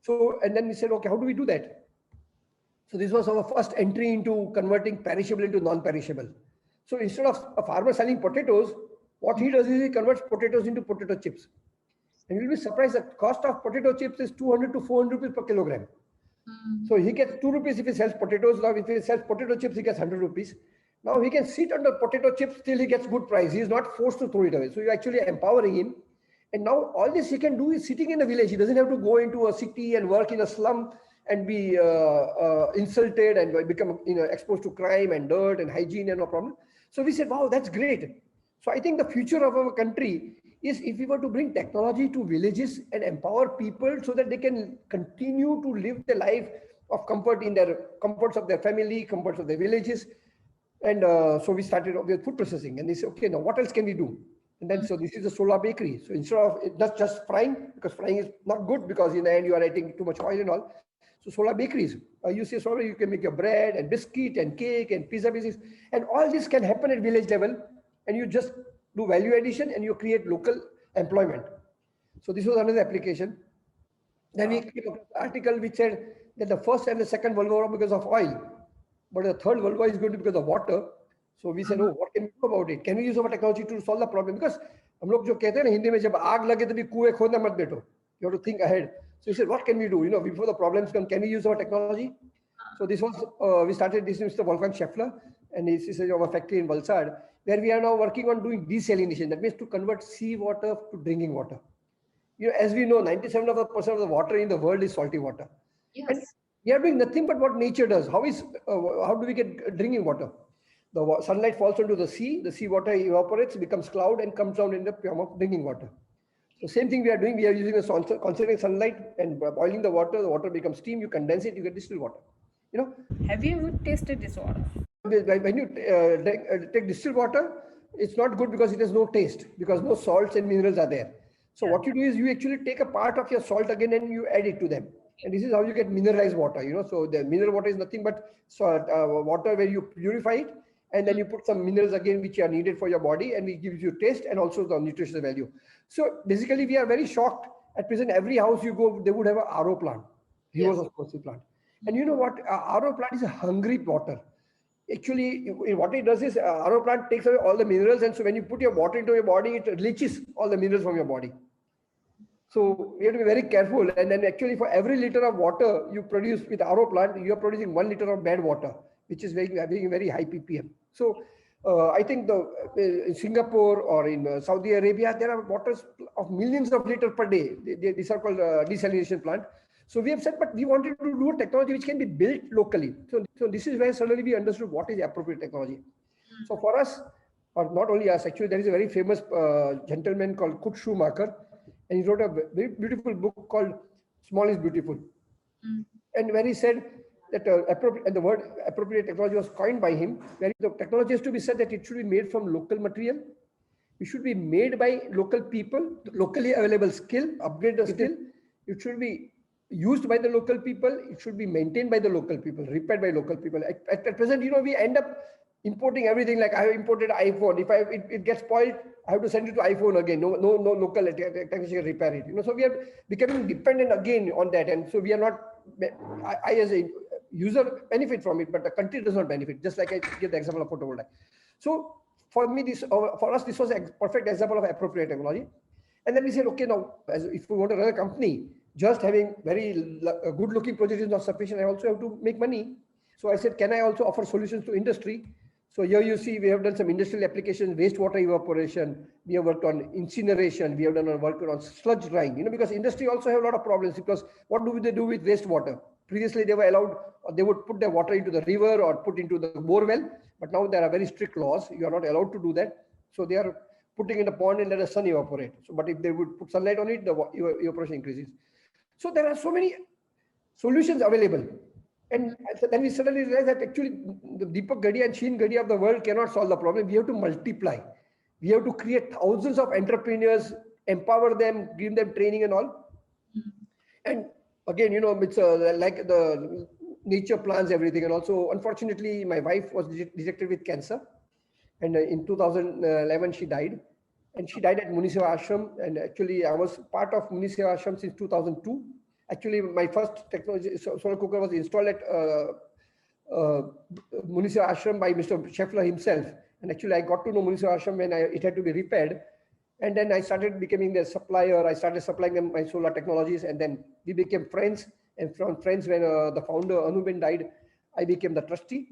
So, and then we said, okay, how do we do that? So this was our first entry into converting perishable into non-perishable. So instead of a farmer selling potatoes, what he does is he converts potatoes into potato chips. And you'll be surprised that cost of potato chips is 200 to 400 rupees per kilogram. So he gets 2 rupees if he sells potatoes. Now if he sells potato chips, he gets 100 rupees. Now he can sit under potato chips till he gets good price. He is not forced to throw it away. So you're actually empowering him. And now all this he can do is sitting in a village. He doesn't have to go into a city and work in a slum and be insulted and become exposed to crime and dirt and hygiene and no problem. So we said, wow, that's great. So I think the future of our country is if we were to bring technology to villages and empower people so that they can continue to live their life of comfort in their comforts of their family, comforts of their villages. And so we started with food processing, and they said, okay, now what else can we do? And then, so this is a solar bakery. So instead of not just frying, because frying is not good because in the end you are adding too much oil and all. So solar bakeries, you say solar, you can make your bread and biscuit and cake and pizza business. And all this can happen at village level. And you just do value addition and you create local employment. So this was another application. Then we came up with an article which said that the first and the second World War because of oil, but the third World War is going to be because of water. So we said, oh, what can we do about it? Can we use our technology to solve the problem? Because हम लोग जो कहते हैं ना हिंदी में जब आग लगे तभी कुएं खोदना मत बैठो. You have to think ahead. So we said, what can we do? Before the problems come, can we use our technology? So this was we started this with Mr. Wolfgang Scheffler, and this is our factory in Valsad, where we are now working on doing desalination. That means to convert seawater to drinking water. As we know, 97% of the water in the world is salty water. Yes. And we are doing nothing but what nature does. How do we get drinking water? The sunlight falls onto the seawater evaporates, becomes cloud and comes down in the form of drinking water. So same thing we are doing. We are using a concentrating sunlight and boiling the water becomes steam, you condense it, you get distilled water. Have you ever tasted this water? When you take distilled water, it's not good because it has no taste, because no salts and minerals are there. So what you do is you actually take a part of your salt again and you add it to them. And this is how you get mineralized water, So the mineral water is nothing but water where you purify it, and then you put some minerals again which are needed for your body, and it gives you taste and also the nutritional value. So basically we are very shocked. At present, every house you go, they would have a RO plant, reverse osmosis plant. And you know what? RO plant is a hungry water. Actually, what it does is RO plant takes away all the minerals, and so when you put your water into your body, it leaches all the minerals from your body. So we have to be very careful. And then actually for every liter of water you produce with RO plant, you are producing 1 liter of bad water, which is having very high ppm. So I think in Singapore or in Saudi Arabia, there are waters of millions of liters per day. These are called desalination plant. So we have said, but we wanted to do a technology which can be built locally. So this is where suddenly we understood what is appropriate technology. So for us, or not only us, actually, there is a very famous gentleman called Kurt Schumacher, and he wrote a very beautiful book called Small is Beautiful. And where he said that the word appropriate technology was coined by him, where the technology has to be said that it should be made from local material. It should be made by local people, locally available skill, upgrade the skill. It should be used by the local people. It should be maintained by the local people, repaired by local people. At present, we end up importing everything. Like I have imported iPhone. If it gets spoiled, I have to send it to iPhone again. No local technician repair it. So we are becoming dependent again on that, and so we are not. I as a user benefit from it, but the country does not benefit. Just like I give the example of photovoltaic. So for me, for us, this was a perfect example of appropriate technology. And then we said, okay, now if we want to run a company, just having very good-looking project is not sufficient. I also have to make money. So I said, can I also offer solutions to industry? So here you see we have done some industrial applications, wastewater evaporation. We have worked on incineration. We have done work on sludge drying. Because industry also have a lot of problems, because what do they do with wastewater? Previously they were allowed, or they would put their water into the river or put into the bore well, but now there are very strict laws. You are not allowed to do that. So they are putting in a pond and let the sun evaporate. So, but if they would put sunlight on it, the evaporation increases. So there are so many solutions available. And then we suddenly realize that actually the Deepak Gadia and Sheen Gadia of the world cannot solve the problem. We have to multiply. We have to create thousands of entrepreneurs, empower them, give them training and all. And again, it's like the nature plans everything. And also, unfortunately, my wife was detected with cancer. And in 2011, she died. And she died at Muniseva Ashram. And actually, I was part of Muniseva Ashram since 2002. Actually, my first technology solar cooker was installed at Muniseva Ashram by Mr. Scheffler himself. And actually, I got to know Muniseva Ashram when it had to be repaired. And then I started becoming their supplier. I started supplying them my solar technologies. And then we became friends. And from friends, when the founder, Anuben, died, I became the trustee.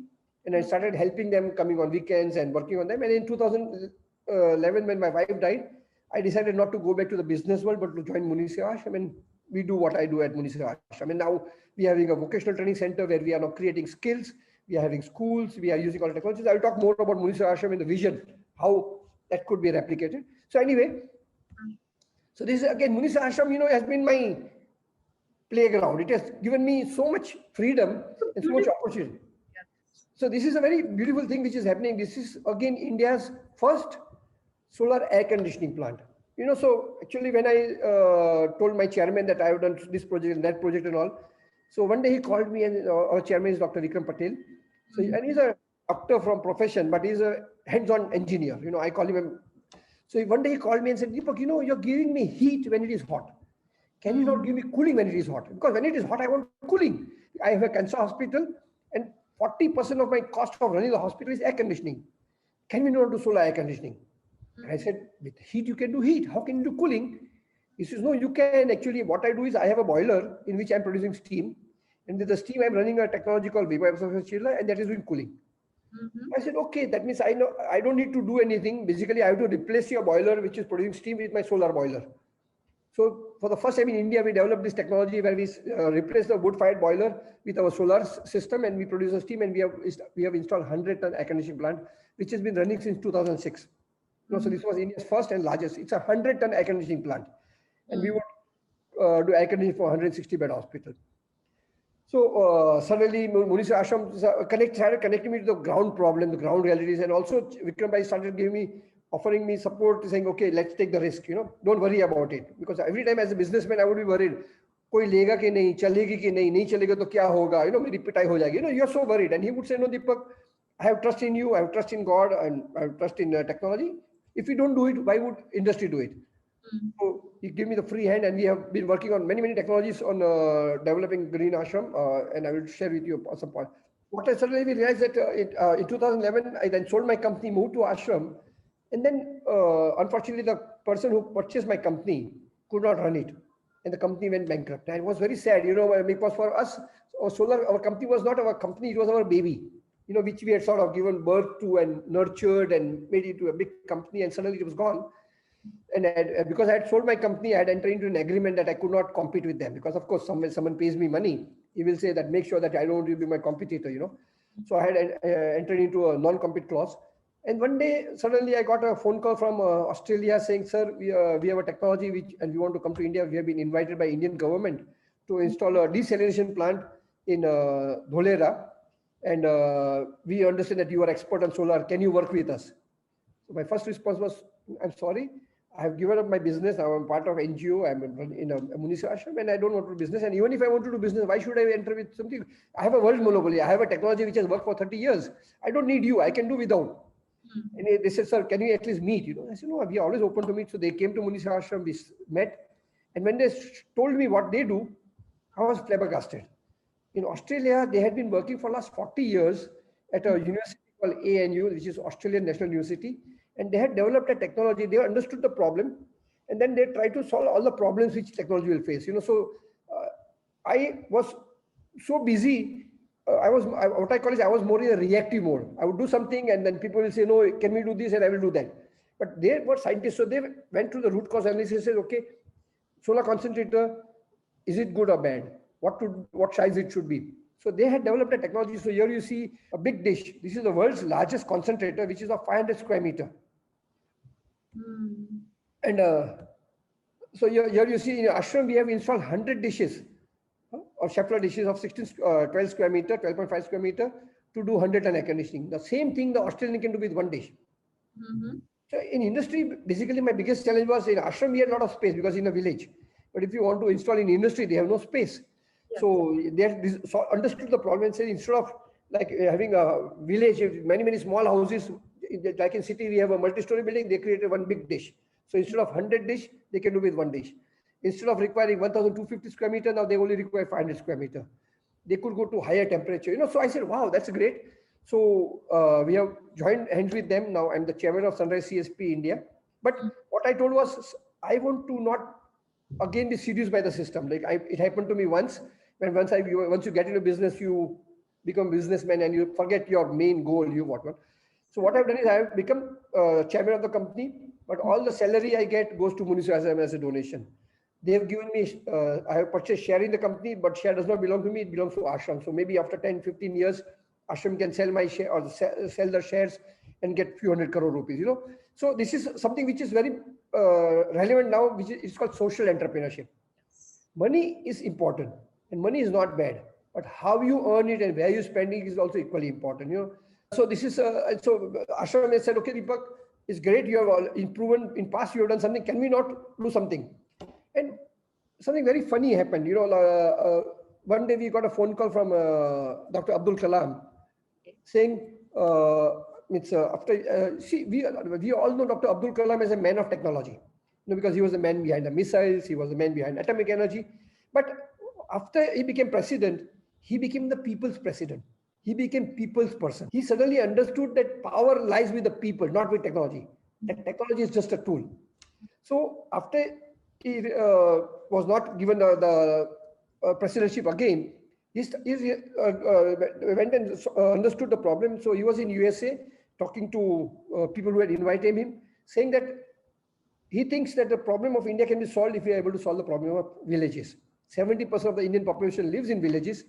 And I started helping them, coming on weekends and working on them. And in 2011, when my wife died, I decided not to go back to the business world, but to join Muniseva Ashram. And we do what I do at Muniseva Ashram. And now we are having a vocational training center where we are now creating skills. We are having schools. We are using all technologies. I will talk more about Muniseva Ashram and the vision, how that could be replicated. So anyway, so this is again, Muniseva Ashram, has been my playground. It has given me so much freedom and so much opportunity. So this is a very beautiful thing which is happening. This is again India's first solar air conditioning plant. So actually when I told my chairman that I have done this project and that project and all, so one day he called me, and our chairman is Dr. Vikram Patel. So and he's a doctor from profession, but he's a hands-on engineer. I call him. So one day he called me and said, Deepak, you're giving me heat when it is hot. Can you not give me cooling when it is hot? Because when it is hot, I want cooling. I have a cancer hospital, and 40% of my cost of running the hospital is air conditioning. Can we not do solar air conditioning? And I said, with heat, you can do heat. How can you do cooling? He says, no, you can. Actually, what I do is I have a boiler in which I'm producing steam. And with the steam, I'm running a technology called vapor chiller, and that is doing cooling. I said, okay, that means I know I don't need to do anything. Basically, I have to replace your boiler, which is producing steam, with my solar boiler. So for the first time in India, we developed this technology where we replace the wood-fired boiler with our solar system, and we produce a steam, and we have installed 100-ton air conditioning plant, which has been running since 2006. So this was India's first and largest. It's a 100-ton air conditioning plant, and we would do air conditioning for 160-bed hospital. So suddenly Muniseva Ashram started connecting me to the ground problem, the ground realities, and also Vikram Bhai started offering me support, saying, okay, let's take the risk, don't worry about it. Because every time as a businessman, I would be worried, koi lega ke nahi, chalegi ki nahi chalega to kya hoga, meri pitai ho jayegi. You're so worried. And he would say, no, Deepak, I have trust in you, I have trust in God, and I have trust in technology. If you don't do it, why would industry do it? So he gave me the free hand, and we have been working on many technologies on developing Green Ashram, and I will share with you some point. What I suddenly realized that in 2011, I then sold my company, moved to Ashram, and then unfortunately the person who purchased my company could not run it, and the company went bankrupt. And it was very sad, because for us, our company was not our company, it was our baby, which we had sort of given birth to and nurtured and made it to a big company, and suddenly it was gone. And because I had sold my company, I had entered into an agreement that I could not compete with them, because of course, someone pays me money, he will say that make sure that I don't be my competitor, So I had entered into a non-compete clause. And one day, suddenly I got a phone call from Australia saying, sir, we have a technology and we want to come to India. We have been invited by Indian government to install a desalination plant in Dholera. And we understand that you are expert on solar. Can you work with us? So my first response was, I'm sorry. I have given up my business. Now I'm part of NGO. I'm in a Muniseva Ashram, and I don't want to do business. And even if I want to do business, why should I enter with something? I have a world monopoly. I have a technology which has worked for 30 years. I don't need you. I can do without. And they said, sir, can we at least meet? I said, no, we are always open to meet. So they came to Muniseva Ashram, we met. And when they told me what they do, I was flabbergasted. In Australia, they had been working for the last 40 years at a university called ANU, which is Australian National University. And they had developed a technology. They understood the problem. And then they tried to solve all the problems which technology will face. So I was so busy what I call is I was more in a reactive mode. I would do something and then people will say, no, can we do this? And I will do that. But they were scientists. So they went through the root cause analysis, said, okay, solar concentrator, is it good or bad? What size it should be? So they had developed a technology. So here you see a big dish. This is the world's largest concentrator, which is of 500 square meter. And so here you see in ashram, we have installed 100 dishes or Schaeffler dishes of 12 square meter, 12.5 square meter to do 100 ton air conditioning. The same thing the Australian can do with one dish. So in industry, basically my biggest challenge was in ashram, we had a lot of space because in a village. But if you want to install in industry, they have no space. Yeah. So they understood the problem and said instead of like having a village, many small houses, like in city, we have a multi-story building, they created one big dish. So instead of 100 dish, they can do with one dish. Instead of requiring 1,250 square meter, now they only require 500 square meter. They could go to higher temperature, So I said, wow, that's great. So we have joined hands with them. Now I'm the chairman of Sunrise CSP India. But what I told was, I want to not again be seduced by the system. Like it happened to me once. When once you get into business, you become a businessman and you forget your main goal, whatever. So what I've done is I have become chairman of the company, but all the salary I get goes to Munisar as a donation. They have given me, I have purchased share in the company, but share does not belong to me, it belongs to Ashram. So maybe after 10, 15 years, Ashram can sell my share or sell the shares and get few hundred crore rupees, So this is something which is very relevant now, which is called social entrepreneurship. Money is important and money is not bad, but how you earn it and where you spending is also equally important, So this is, so Ashram has said, okay, Deepak, it's great, you have improved in past, you have done something, can we not do something? And something very funny happened, one day we got a phone call from Dr. Abdul Kalam saying, we all know Dr. Abdul Kalam as a man of technology, because he was the man behind the missiles, he was the man behind atomic energy. But after he became president, he became the people's president. He became people's person. He suddenly understood that power lies with the people, not with technology. That technology is just a tool. So after he was not given the presidentship again, he went and understood the problem. So he was in USA talking to people who had invited him, saying that he thinks that the problem of India can be solved if we are able to solve the problem of villages. 70% of the Indian population lives in villages.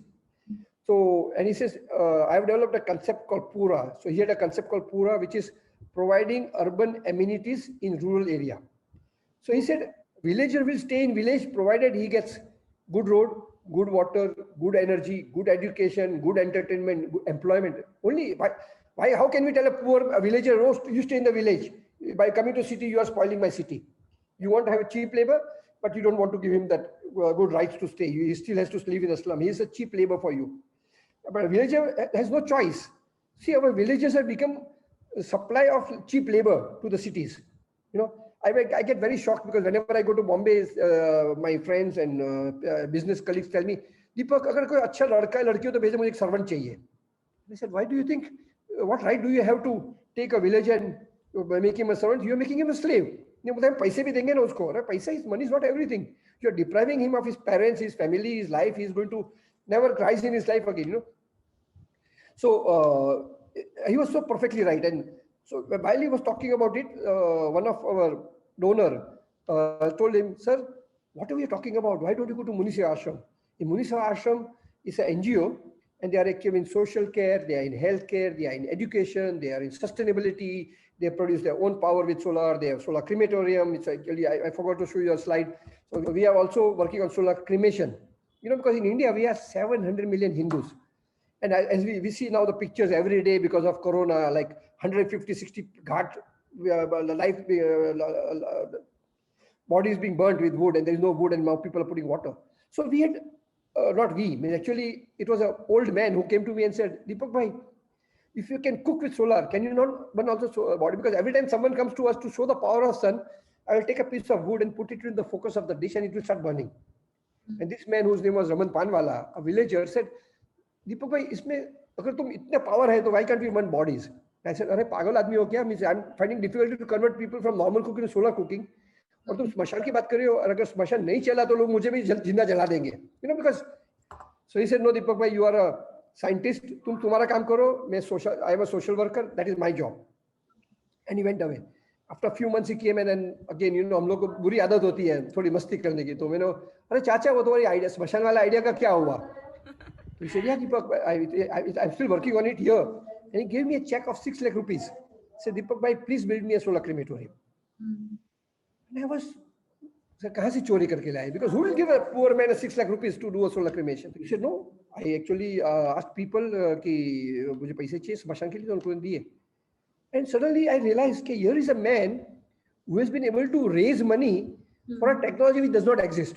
So, and he says, I have developed a concept called Pura. So he had a concept called Pura, which is providing urban amenities in rural area. So he said, villager will stay in village provided he gets good road, good water, good energy, good education, good entertainment, good employment. Only why? How can we tell a poor villager, no, you stay in the village. By coming to city, you are spoiling my city. You want to have a cheap labor, but you don't want to give him that good rights to stay. He still has to live in a slum. He is a cheap labor for you. But a villager has no choice. See, our villages have become a supply of cheap labor to the cities. I get very shocked because whenever I go to Bombay, my friends and business colleagues tell me, Deepak, agar koi acha ladka hai, ladki ho to bheje, mujhe ek servant chahiye. I said, why do you think, what right do you have to take a villager and make him a servant? You are making him a slave. Paise bhi denge na usko. Money is not everything. You are depriving him of his parents, his family, his life. He is going to never rise in his life again, So he was so perfectly right. And so while he was talking about it, one of our donor told him, sir, what are we talking about? Why don't you go to Munisar Ashram? In Munisar Ashram is an NGO and they are active in social care, they are in healthcare, they are in education, they are in sustainability, they produce their own power with solar, they have solar crematorium. It's actually, I forgot to show you a slide. So we are also working on solar cremation. Because in India, we have 700 million Hindus. And as we see now the pictures every day because of Corona, like 150, 60 ghat, bodies being burnt with wood and there is no wood and now people are putting water. So we had, actually it was an old man who came to me and said, Deepak bhai, if you can cook with solar, can you not burn also solar body? Because every time someone comes to us to show the power of sun, I will take a piece of wood and put it in the focus of the dish and it will start burning. And this man whose name was Raman Panwala, a villager, said, Deepak bhai, isme agar tum itna power hai, to why can't we burn bodies? I said, "Arey pagal aadmi ho kya? I'm finding difficulty to convert people from normal cooking to solar cooking. और तुम स्मशान की बात कर रहे हो, और अगर स्मशान नहीं चला तो लोग मुझे भी जिंदा जला देंगे." Because so he said, "No, Deepak bhai, you are a scientist, तुम्हारा काम करो, मैं social, I am a social worker, that is my job. And he went away. After few months he came and again हम लोग को बुरी आदत होती है थोड़ी मस्ती करने की. तो मैंने, अरे चाचा वो तुम्हारी आइडिया, स्मशान वाला आइडिया का क्या हुआ? तो he said, yeah, Deepak, I'm still working on it here. And he gave me a check of 6 lakh rupees. He said, Deepak bhai, please build me a solar crematorium. And I was, sir, कहाँ से चोरी करके लाए? Because who will give a poor man a 6 lakh rupees to do a solar cremation? He said, no, I actually asked people कि मुझे पैसे चाहिए स्मशान के लिए, तो उनको दिए. And suddenly I realized that here is a man who has been able to raise money for a technology which does not exist.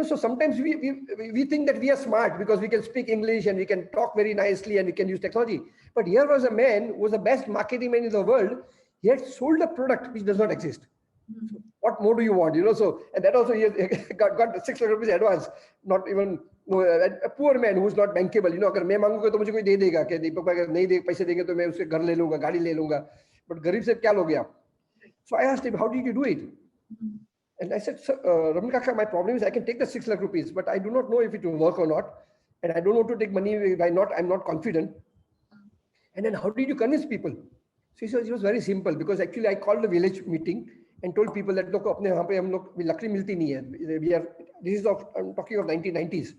So sometimes we think that we are smart because we can speak English and we can talk very nicely and we can use technology. But here was a man who was the best marketing man in the world. He had sold a product which does not exist. So what more do you want? So, and that also he got 6 lakh rupees advance. Not even a poor man who is not bankable. अगर मैं मांगूंगा तो मुझे कोई दे देगा कि दीपक भाई अगर नहीं दे पैसे देंगे तो मैं उससे घर ले लूंगा, गाड़ी ले लूंगा. But गरीब से क्या लोगे आप? So I asked him, how did you do it? And I said, Raman Kaka, my problem is I can take the 6 lakh rupees, but I do not know if it will work or not. And I don't know to take money why not. I'm not confident. And then how did you convince people? So it was very simple because actually I called the village meeting and told people that look, अपने यहाँ पे हम लोग लकड़ी मिलती नहीं है. We are, this is of, I'm talking of 1990s.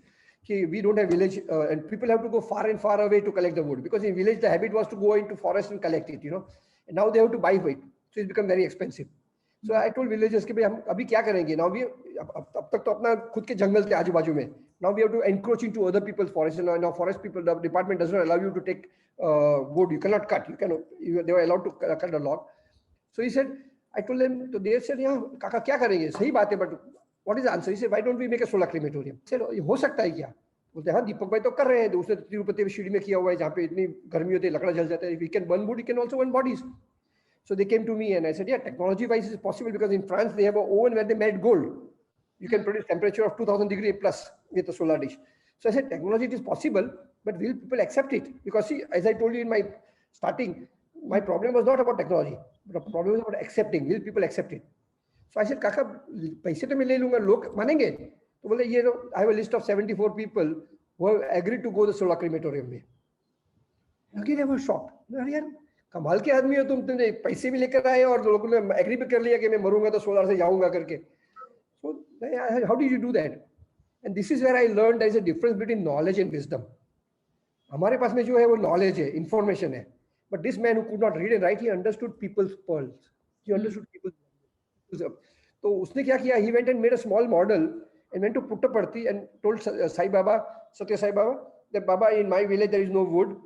We don't have village and people have to go far and far away to collect the wood because in village the habit was to go into forest and collect it, And now they have to buy it. So it's become very expensive. So I told villagers कि भाई हम अभी क्या करेंगे? Now we अब तक तो अपना खुद के जंगल थे आजू बाजू में. Now we have to encroach into other people's forests. And now forest people, the department does not allow you to take wood. You cannot cut. They were allowed to cut a log. So he said, I told them. So they said, yeah, काका क्या करेंगे? सही बात है, but what is the answer? He said, why don't we make a solar crematorium? I said, हो सकता है क्या? बोलते हाँ दीपक भाई तो कर रहे हैं. उसने तिरुपति शिरडी में किया हुआ है जहाँ पे इतनी गर्मी होती है, लकड़ा जल जाता है. We can burn wood. We can also burn bodies. So they came to me and I said, yeah, technology-wise it's possible because in France they have an oven where they melt gold. You can produce temperature of 2000 degrees plus with a solar dish. So I said, technology it is possible, but will people accept it? Because see, as I told you in my starting, my problem was not about technology, but the problem was about accepting. Will people accept it? So I said, Kaka, पैसे तो मैं ले लूँगा, लोग मानेंगे? तो बोले ये I have a list of 74 people who have agreed to go to the solar crematorium में. Again, I was shocked. यार कमाल के आदमी हो तुमने पैसे भी लेकर आए और लोगों ने एग्री भी कर लिया कि मैं मरूंगा तो सोलर से जाऊंगा करके. So how did you do that? And this is where I learned there is a difference between knowledge and wisdom. हमारे पास में जो है वो knowledge है, information है. But this man who could not read and write, he understood people's pearls. He understood people's. तो उसने क्या किया? He went and made a small model and went to Puttaparthi and told Sai Baba, Satya Sai Baba, that Baba, in my village there is no wood.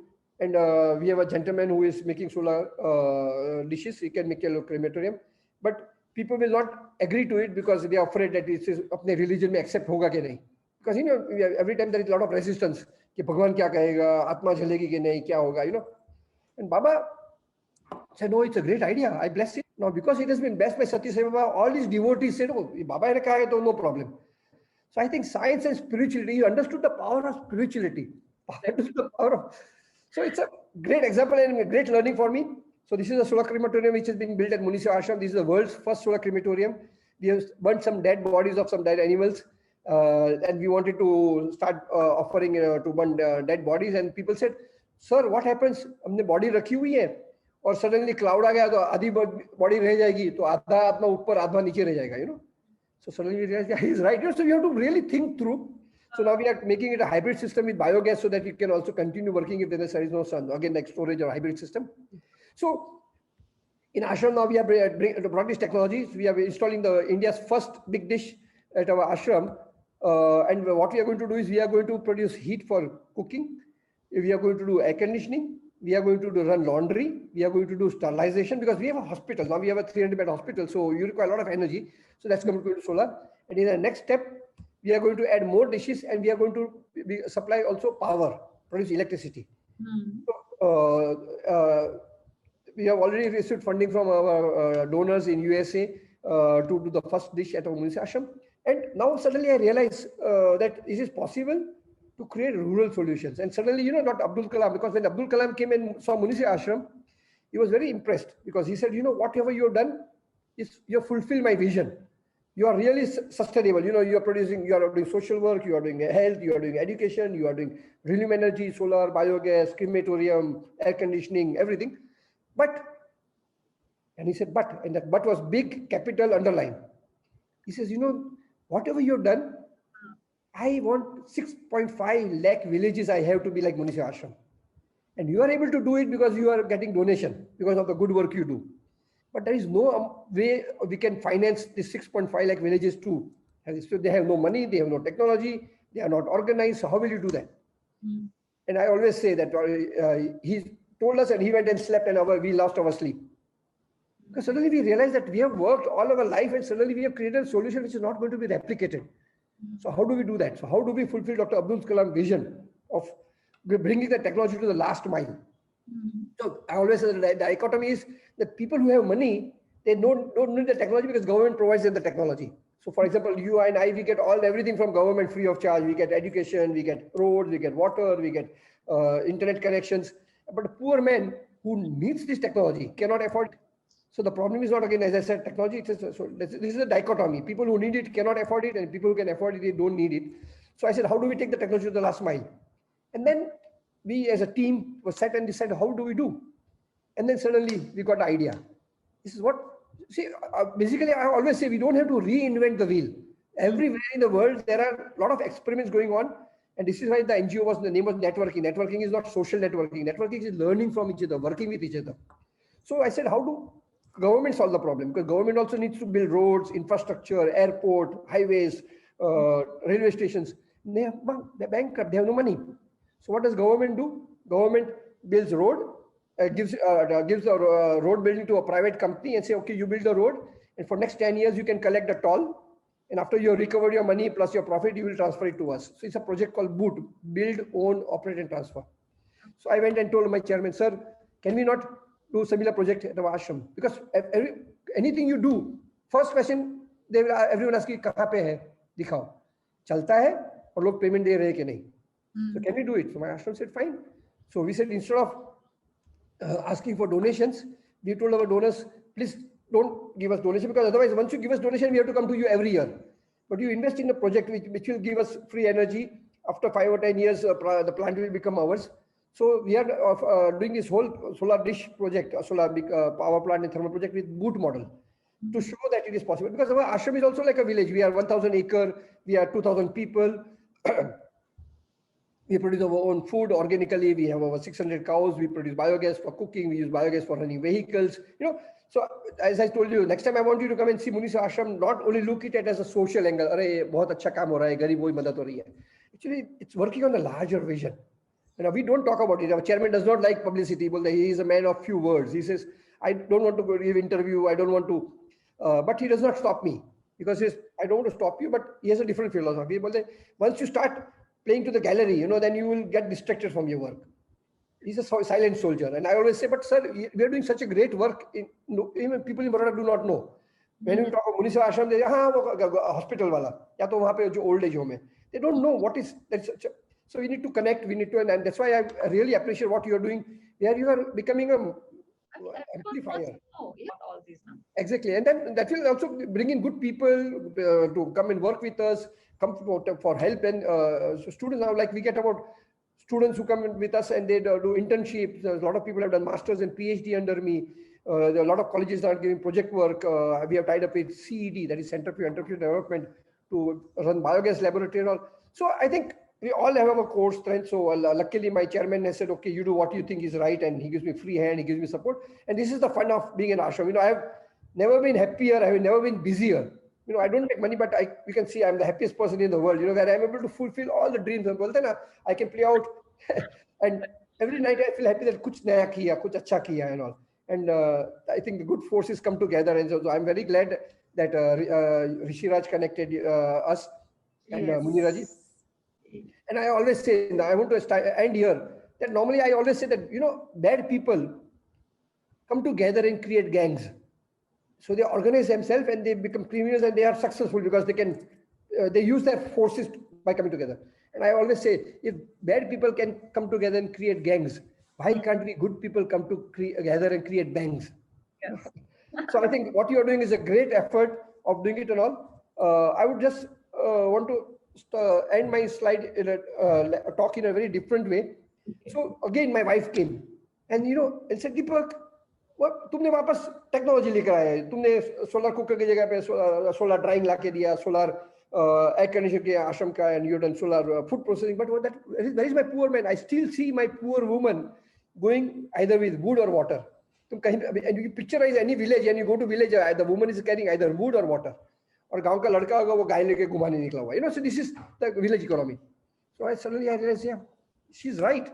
And we have a gentleman who is making solar dishes. He can make a crematorium, but people will not agree to it because they are afraid that it is अपने religion में accept होगा कि नहीं. Because every time there is a lot of resistance कि भगवान क्या कहेगा, आत्मा जलेगी कि नहीं, क्या होगा, And Baba said, no, it's a great idea. I bless it. Now because it has been blessed by Satya Sai Baba, all these devotees said, oh, Baba ने कहा है तो no problem. So I think science and spirituality, you understood the power of spirituality. Understood the power of. So it's a great example and a great learning for me. So this is a solar crematorium which is being built at Munisi Ashram. This is the world's first solar crematorium. We have burnt some dead bodies of some dead animals. And we wanted to start offering to burn dead bodies. And people said, sir, what happens? हमने body रखी हुई है और suddenly cloud आ गया तो आधी body रह जाएगी तो आधा आत्मा ऊपर आधा नीचे रह जाएगा, So suddenly we realized, yeah, he's right. So you have to really think through. So now we are making it a hybrid system with biogas so that it can also continue working if there is no sun. Again, like storage or hybrid system. So in ashram now we have brought these technologies. We are installing the India's first big dish at our ashram. And what we are going to do is we are going to produce heat for cooking. We are going to do air conditioning. We are going to run laundry. We are going to do sterilization because we have a hospital. Now we have a 300-bed hospital. So you require a lot of energy. So that's going to solar. And in the next step, we are going to add more dishes and we are going to supply also power, produce electricity. So, we have already received funding from our donors in USA to do the first dish at our Munisi Ashram. And now suddenly I realize that this is possible to create rural solutions. And suddenly, not Abdul Kalam, because when Abdul Kalam came and saw Munisi Ashram, he was very impressed because he said, whatever you have done, you have fulfilled my vision. you are really sustainable. You know, you are doing social work, you are doing health, you are doing education, you are doing renewable energy, solar, biogas, crematorium, air conditioning, everything. But, and he said, and that but was big capital underline. He says, you know, whatever you've done, I want 6.5 lakh villages I have to be like Munishi Ashram. And you are able to do it because you are getting donation because of the good work you do. But there is no way we can finance the 6.5 lakh villages too. So they have no money, they have no technology, they are not organized. So how will you do that? And I always say that he told us and he went and slept and we lost our sleep. Because suddenly we realized that we have worked all our life and suddenly we have created a solution which is not going to be replicated. So how do we do that? So how do we fulfill Dr. Abdul Kalam's vision of bringing the technology to the last mile? So I always say the dichotomy is that people who have money, they don't need the technology because government provides them the technology. So for example, you and I, we get everything from government free of charge. We get education, we get roads, we get water, we get internet connections. But a poor man who needs this technology cannot afford it. So the problem is not, again, as I said, technology. So this is a dichotomy. People who need it cannot afford it, and people who can afford it, they don't need it. So I said, how do we take the technology to the last mile? And then we as a team was sat and decided, how do we do? And then suddenly we got the idea. This is what, see, basically I always say we don't have to reinvent the wheel. Everywhere in the world, there are a lot of experiments going on. And this is why the NGO was, the name was networking. Networking is not social networking. Networking is learning from each other, working with each other. So I said, how do government solve the problem? Because government also needs to build roads, infrastructure, airport, highways, railway stations. They're bankrupt, they have no money. So what does government do? Government builds road, gives a road building to a private company and say, okay, you build the road and for next 10 years, you can collect the toll. And after you recover your money plus your profit, you will transfer it to us. So it's a project called BOOT, Build, Own, Operate and Transfer. So I went and told my chairman, sir, can we not do similar project at our ashram? Because anything you do, first question, everyone asks you, kahan pe hai? Dikhao. Chalta hai aur log payment de rahe hai ki nahi? So can we do it? So my ashram said, fine. So we said, instead of asking for donations, we told our donors, please don't give us donation, because otherwise once you give us donation, we have to come to you every year. But you invest in a project which will give us free energy. After 5 or 10 years, the plant will become ours. So we are doing this whole solar dish project, solar power plant and thermal project with BOOT model to show that it is possible. Because our ashram is also like a village. We are 1,000 acre, we are 2,000 people. We produce our own food organically. We have over 600 cows. We produce biogas for cooking. We use biogas for running vehicles. You know, so as I told you, next time I want you to come and see Munishi Ashram, not only look at it as a social angle. Arey, bahut acha kaam ho raha hai, garib koi madad ho rahi hai. Actually, it's working on a larger vision. You know, we don't talk about it. Our chairman does not like publicity. He is a man of few words. He says, I don't want to give interview. I don't want to, but he does not stop me because he says, I don't want to stop you, but he has a different philosophy. Once you start playing to the gallery, you know, then you will get distracted from your work. He's a silent soldier. And I always say, but sir, we are doing such a great work. Even people in Baroda do not know. When we talk about Munishi Ashram, they say, hospital wala, ya to wahan pe jo old age home hai. They don't know what is that. So we need to connect, we need to, and that's why I really appreciate what you are doing. Where you are becoming a amplifier. Oh, yeah, all these now. Exactly. And then that will also bring in good people to come and work with us, come for help. And so students now, like we get about students who come with us and they do internships. A lot of people have done masters and PhD under me. There are a lot of colleges that are giving project work. We have tied up with CED, that is Center for Entrepreneurial Development, to run biogas laboratory and all. So I think we all have our core strength. So luckily my chairman has said, okay, you do what you think is right. And he gives me free hand, he gives me support. And this is the fun of being an ashram. You know, I have never been happier. I have never been busier. You know, I don't make money, but you can see I'm the happiest person in the world, you know, where I'm able to fulfill all the dreams of the world. Then I can play out and every night I feel happy that kuch naya kiya, kuch acha kiya and all. And I think the good forces come together. And so I'm very glad that Rishiraj connected us and Muniraji. And I always say, I want to end here, that normally I always say that, you know, bad people come together and create gangs. So they organize themselves and they become criminals and they are successful because they use their forces by coming together. And I always say, if bad people can come together and create gangs, why can't we good people come together and create banks? Yes. So I think what you're doing is a great effort of doing it and all. I would just want to end my slide in a talk in a very different way. So again, my wife came, and and said, Deepak, what तुमने वापस technology लेकर आया है, तुमने solar cooker की जगह पे solar drawing ला के दिया, सोलर air conditioner के आश्रम का, and you done solar food processing. But that is my poor man. I still see my poor woman going either with wood or water. तुम कहीं, and you picturize any village and you go to village, the woman is carrying either wood or water. और गांव का लड़का होगा वो गाय लेके घुमाने निकला हुआ. So this is the village economy. So I realized, yeah, she's right.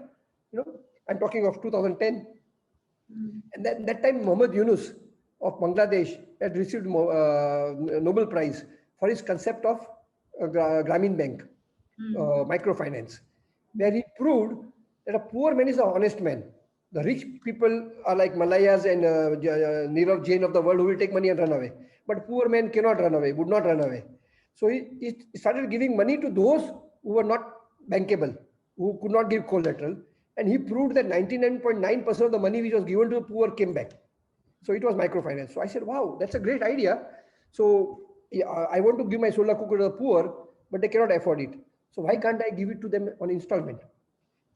I'm talking of 2010. And that time Muhammad Yunus of Bangladesh had received Nobel Prize for his concept of Grameen Bank, microfinance, where he proved that a poor man is an honest man. The rich people are like Malayas and Nirav Jain of the world, who will take money and run away. But poor men cannot run away, would not run away. So he started giving money to those who were not bankable, who could not give collateral. And he proved that 99.9% of the money which was given to the poor came back. So it was microfinance. So I said, wow, that's a great idea. So I want to give my solar cooker to the poor, but they cannot afford it. So why can't I give it to them on installment?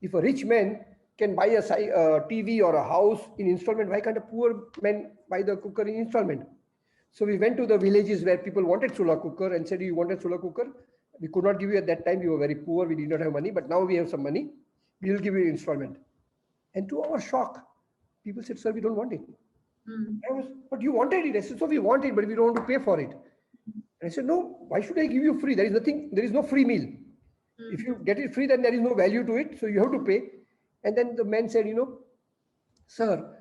If a rich man can buy a TV or a house in installment, why can't a poor man buy the cooker in installment? So we went to the villages where people wanted solar cooker and said, you wanted solar cooker? We could not give you at that time. We were very poor. We did not have money, but now we have some money. We will give you installment. And to our shock, people said, sir, we don't want it. But you wanted it. I said, so we want it, but we don't want to pay for it. And I said, no, why should I give you free? There is no free meal. If you get it free, then there is no value to it. So you have to pay. And then the man said, sir,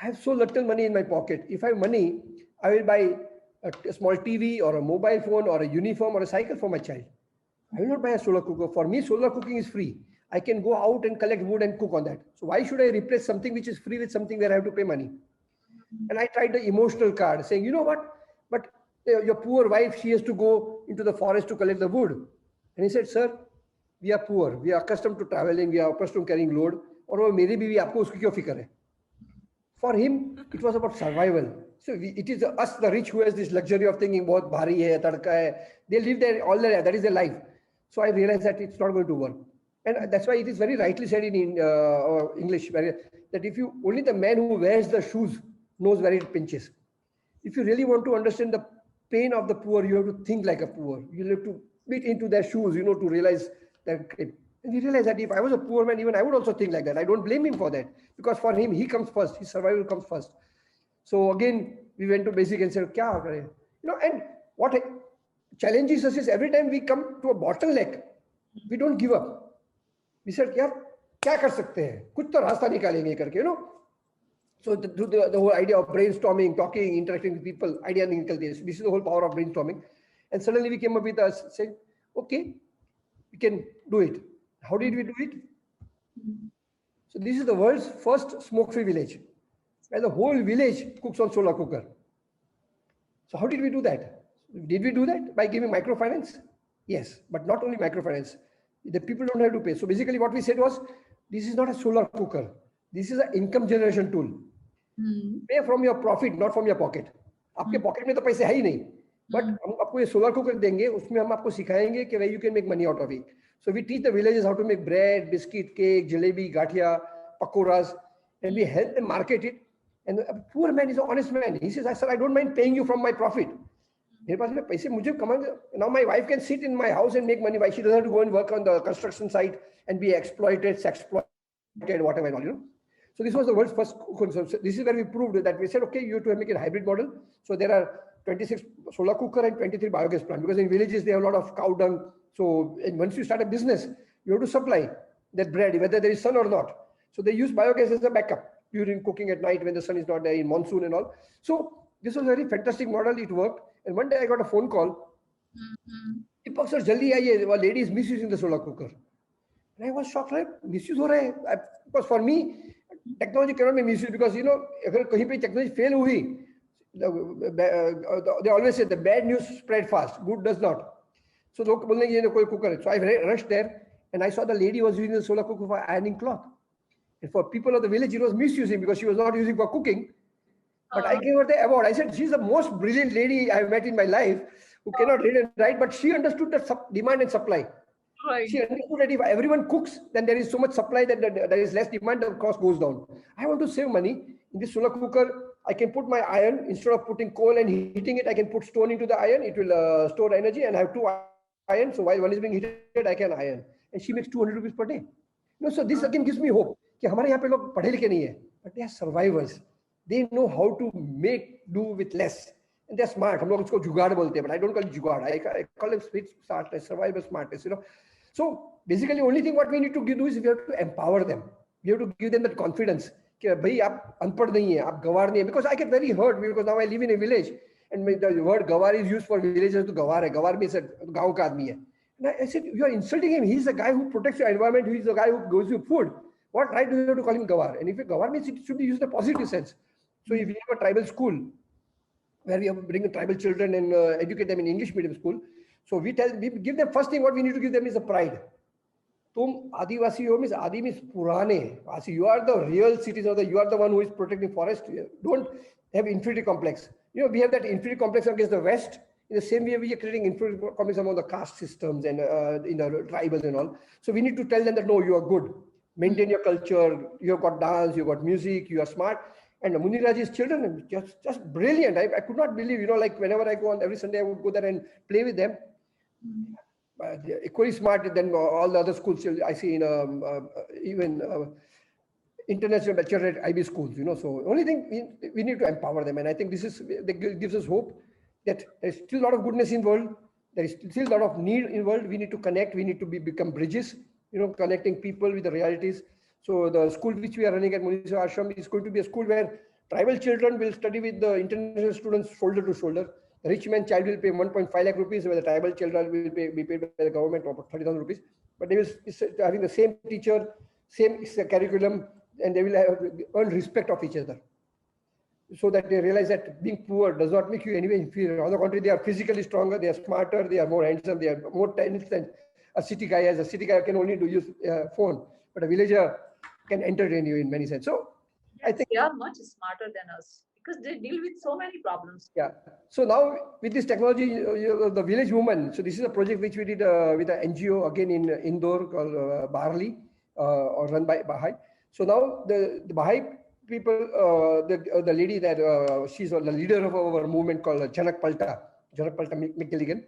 I have so little money in my pocket. If I have money, I will buy a small TV or a mobile phone or a uniform or a cycle for my child. I will not buy a solar cooker. For me, solar cooking is free. I can go out and collect wood and cook on that. So why should I replace something which is free with something where I have to pay money? And I tried the emotional card, saying, you know what? But your poor wife, she has to go into the forest to collect the wood. And he said, sir, we are poor. We are accustomed to traveling. We are accustomed to carrying load. और वो मेरी बीवी आपको उसकी क्यों फिक्र है? For him, it was about survival. So it is us, the rich, who has this luxury of thinking, बहुत भारी है, तड़का है. They live there all their life. That is their life. So I realized that it's not going to work. And that's why it is very rightly said in English that if you only the man who wears the shoes knows where it pinches. If you really want to understand the pain of the poor, you have to think like a poor. You have to beat into their shoes, to realize that. And we realize that if I was a poor man, even I would also think like that. I don't blame him for that, because for him, he comes first. His survival comes first. So again, we went to basic and said, "Kya kare?" And what challenges us is every time we come to a bottleneck, we don't give up. We said, "Yaar, kya kar sakte hain? Kuch to rasta nikalenge karke, So the whole idea of brainstorming, talking, interacting with people, idea nikalti hai. This is the whole power of brainstorming. And suddenly we came up with us saying, okay, we can do it. How did we do it? So this is the world's first smoke-free village, where the whole village cooks on solar cooker. So how did we do that? Did we do that by giving microfinance? Yes, but not only microfinance. The people don't have to pay. So basically what we said was, this is not a solar cooker. This is an income generation tool. Pay from your profit, not from your pocket. आपके pocket में तो पैसे है ही नहीं. But हम आपको ये solar cooker देंगे, उसमें हम आपको सिखाएंगे कि where you can make money out of it. So we teach the villages how to make bread, biscuit, cake, jalebi, gathia, pakoras, and we help them market it. And a poor man is an honest man. He says, sir, I don't mind paying you from my profit. मेरे पास में पैसे मुझे कमाएंगे. Now my wife can sit in my house and make money. Why she doesn't have to go and work on the construction site and be exploited, sexploited, whatever and all, So this was the world's first. So this is where we proved that we said, okay, you have to make a hybrid model. So there are 26 solar cooker and 23 biogas plant, because in villages they have a lot of cow dung. So once you start a business, you have to supply that bread, whether there is sun or not. So they use biogas as a backup during cooking at night when the sun is not there, in monsoon and all. So this was a very fantastic model. It worked. And one day I got a phone call. Deepak sir, jaldi aiye, a lady is misusing the solar cooker. And I was shocked, right? Misuse ho raha hai. Because for me, technology cannot be misused, because if technology fail hui, they always say the bad news spread fast, good does not. So so I rushed there and I saw the lady was using the solar cooker for ironing cloth. And for people of the village, it was misusing because she was not using for cooking. But I gave her the award. I said, she's the most brilliant lady I've met in my life, who cannot read and write, but she understood the demand and supply. Right. She understood that if everyone cooks, then there is so much supply that there is less demand, the cost goes down. I want to save money. In this solar cooker, I can put my iron, instead of putting coal and heating it, I can put stone into the iron. It will store energy, and I have two irons. So while one is being heated, I can iron. And she makes 200 rupees per day. No, so this again gives me hope. कि हमारे यहाँ पे लोग पढ़े लिखे नहीं है, but they are survivors. They know how to make do with less. And they're smart. हम लोग इसको जुगाड़ बोलते हैं, but I don't call it jugaad. I call them smartness, survival smartness, you know. So basically, only thing what we need to do is we have to empower them. We have to give them that confidence. कि भाई आप अनपढ़ नहीं है, आप गवार नहीं है. Because I get very hurt because now I live in a village and the word gawar is used for villagers to gawar है. Gawar means गाँव का आदमी है. And I said, you are insulting him. He's the guy who protects your environment. He's the guy who gives you food. What right do you have to call him gawar? And if a gawar means it should be used in a positive sense. So if we have a tribal school where we bring tribal children and educate them in English medium school, so we give them first thing what we need to give them is a pride. Tum Adivasi ho means Adi means Purane. You are the real citizen, you are the one who is protecting forest. Don't have inferiority complex. You know, we have that inferiority complex against the West. In the same way, we are creating inferiority complex among the caste systems and in the tribals and all. So we need to tell them that no, you are good. Maintain your culture. You have got dance, you have got music, you are smart. And Muniraj's children, just brilliant. I could not believe, you know, like whenever I go on every Sunday, I would go there and play with them. Equally smart than all the other schools I see in even international bachelor at IB schools, you know. So only thing we need to empower them. And I think that gives us hope that there's still a lot of goodness in the world. There is still a lot of need in the world. We need to connect. We need to become bridges, you know, connecting people with the realities. So the school which we are running at Munisa Ashram is going to be a school where tribal children will study with the international students shoulder to shoulder. The rich man child will pay 1.5 lakh rupees, where the tribal children will be paid by the government about 30,000 rupees. But they will be having the same teacher, same curriculum, and they will earn respect of each other. So that they realize that being poor does not make you anyway inferior. On the contrary, they are physically stronger, they are smarter, they are more handsome, they are more talented than a city guy. As a city guy can only use phone, but a villager can entertain you in many sense. So Yes, I think they are much smarter than us because they deal with so many problems. yeah. So now with this technology, the village woman. So this is a project which we did with an NGO again in Indore called Barli, or run by Baha'i. So now the Baha'i people, the lady that she's the leader of our movement called Janak Palta McGilligan.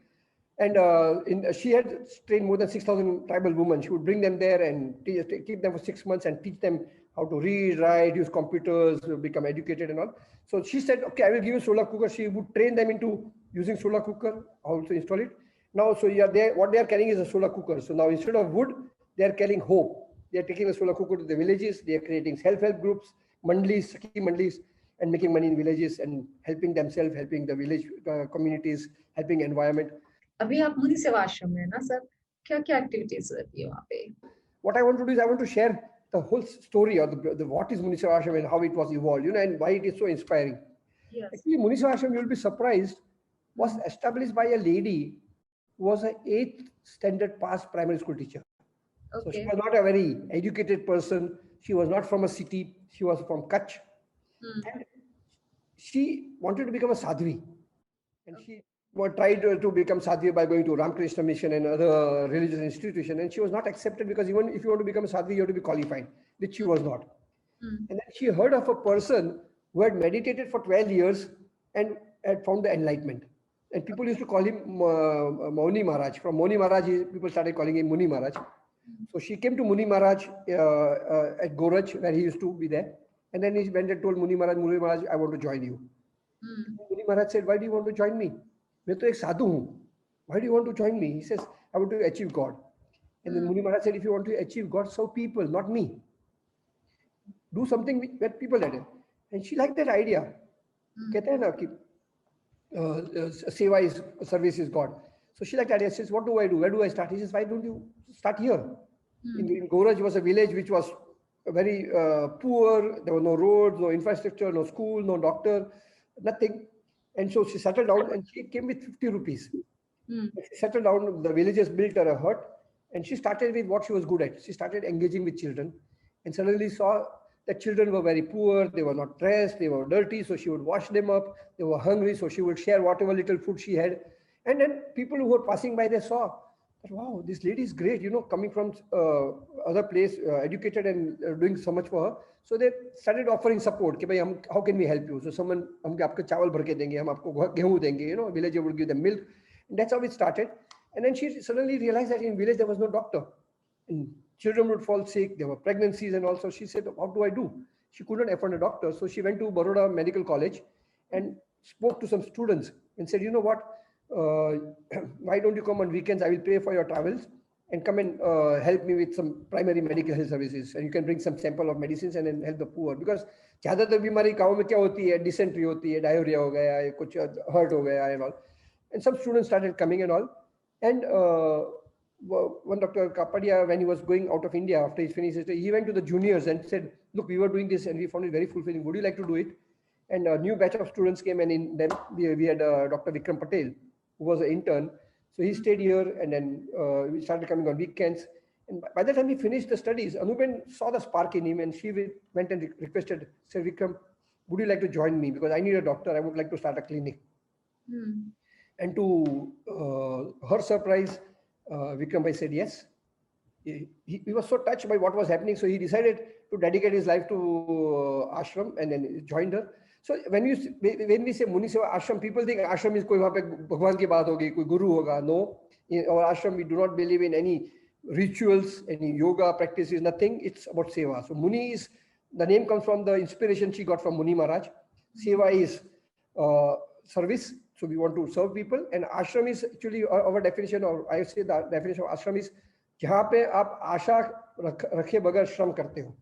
And she had trained more than 6,000 tribal women. She would bring them there and keep them for 6 months and teach them how to read, write, use computers, become educated and all. So she said, okay, I will give you solar cooker. She would train them into using solar cooker, how to install it. Now, so what they are carrying is a solar cooker. So now instead of wood, they are carrying hope. They are taking the solar cooker to the villages. They are creating self-help groups, mandlis, Sakhi mandlis, and making money in villages and helping themselves, helping the village communities, helping environment. अभी आप मुनि सेवा आश्रम में ना sir, क्या-क्या activities रहती है वहाँ पे? What I want to do is I want to share the whole story of the what is Muni Seva Ashram and how it was evolved, you know, and why it is so inspiring. Yes. Actually, Muni Seva Ashram, you will be surprised, was established by a lady who was an 8th standard pass primary school teacher. Okay. So she was not a very educated person. She was not from a city. She was from Kutch. And she wanted to become a sadhvi. And she tried to become sadhvi by going to Ramakrishna Mission and other religious institutions. And she was not accepted because even if you want to become a sadhvi, you have to be qualified, which she was not. And then she heard of a person who had meditated for 12 years and had found the enlightenment. And people used to call him Moni Maharaj. From Moni Maharaj, people started calling him Muni Maharaj. So she came to Muni Maharaj at Goraj, where he used to be there. And then he went and told Muni Maharaj, I want to join you. Muni Maharaj said, why do you want to join me? मैं तो एक साधु हूँ. Why do you want to join me? He says, I want to achieve God. And then Muni Maharaj said, if you want to achieve God, serve people, not me. Do something where people are. And she liked that idea. कहते हैं ना कि seva is service is God. So she liked that idea. She says, what do I do? Where do I start? He says, why don't you start here? In Goraj was a village which was very poor. There were no roads, no infrastructure, no school, no doctor, nothing. And so she settled down and she came with 50 rupees. She settled down, the villagers built her a hut and she started with what she was good at. She started engaging with children and suddenly saw that children were very poor, they were not dressed, they were dirty, so she would wash them up. They were hungry, so she would share whatever little food she had. And then people who were passing by, they saw that, wow, this lady is great, coming from other place, educated and doing so much for her. So they started offering support. Ki, bhai, how can we help you? So someone, hum aapko chawal bhar ke denge, hum aapko gehu denge, villager would give them milk. And that's how it started. And then she suddenly realized that in village there was no doctor. And children would fall sick, there were pregnancies, and also she said, what do I do? She couldn't afford a doctor. So she went to Baroda Medical College and spoke to some students and said, you know what, why don't you come on weekends? I will pay for your travels and come and help me with some primary medical health services. And you can bring some sample of medicines and then help the poor. Because ज़्यादातर बीमारी गाँव में क्या होती है, dysentery होती है, diarrhea हो गया, कुछ hurt हो गया and all. And some students started coming and all. And one Dr. Kapadia, when he was going out of India after he finished his study, he went to the juniors and said, look, we were doing this and we found it very fulfilling. Would you like to do it? And a new batch of students came, and in them we had Dr. Vikram Patel, who was an intern. So he stayed here, and then we started coming on weekends. And by the time he finished the studies, Anuben saw the spark in him, and she went and requested, said, Vikram, would you like to join me? Because I need a doctor. I would like to start a clinic. And to her surprise, Vikram Bhai said yes. He was so touched by what was happening, so he decided to dedicate his life to ashram, and then joined her. So when we say Muni Seva ashram, people think ashram is koi wahan pe bhagwan ki baat hogi, koi guru hoga. No, in our ashram we do not believe in any rituals, any yoga practices, nothing. It's about seva. So Muni is, the name comes from the inspiration she got from Muni Maharaj. Seva is service. So we want to serve people, and ashram is actually our definition, or I say the definition of ashram is जहाँ पे आप आशा रखे बगैर श्रम करते हो.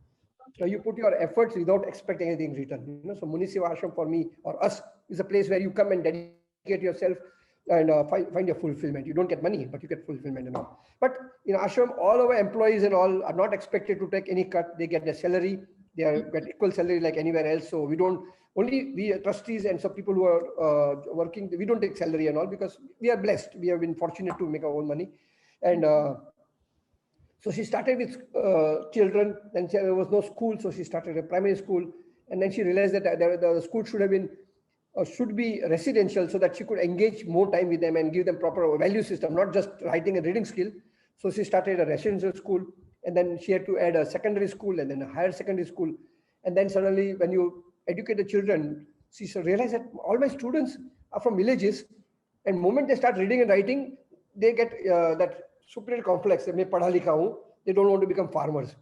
So you put your efforts without expecting anything in return. So Muni Seva Ashram for me or us is a place where you come and dedicate yourself and find your fulfillment. You don't get money, but you get fulfillment and all. But in ashram, all our employees and all are not expected to take any cut. They get their salary. They get equal salary like anywhere else. So we don't, only we trustees and some people who are working, we don't take salary and all, because we are blessed. We have been fortunate to make our own money. And so she started with children, then there was no school, so she started a primary school, and then she realized that the school should be residential, so that she could engage more time with them and give them proper value system, not just writing and reading skill. So she started a residential school, and then she had to add a secondary school and then a higher secondary school. And then suddenly when you educate the children, she realized that all my students are from villages, and the moment they start reading and writing, they get that superior complex. They don't want to become farmers.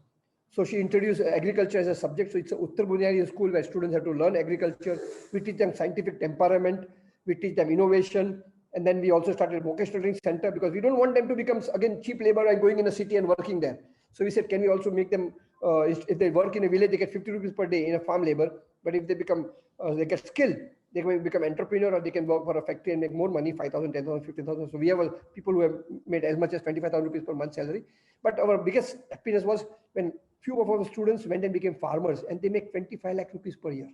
So she introduced agriculture as a subject. So it's a Uttar Bunyadi school where students have to learn agriculture. We teach them scientific temperament. We teach them innovation. And then we also started a vocational training center, because we don't want them to become, again, cheap labor and going in a city and working there. So we said, can we also make them, if they work in a village, they get 50 rupees per day in a farm labor. But if they become, they get skilled, they can become entrepreneur, or they can work for a factory and make more money, 5,000, 10,000, 15,000. So we have people who have made as much as 25,000 rupees per month salary. But our biggest happiness was when few of our students went and became farmers, and they make 25 lakh rupees per year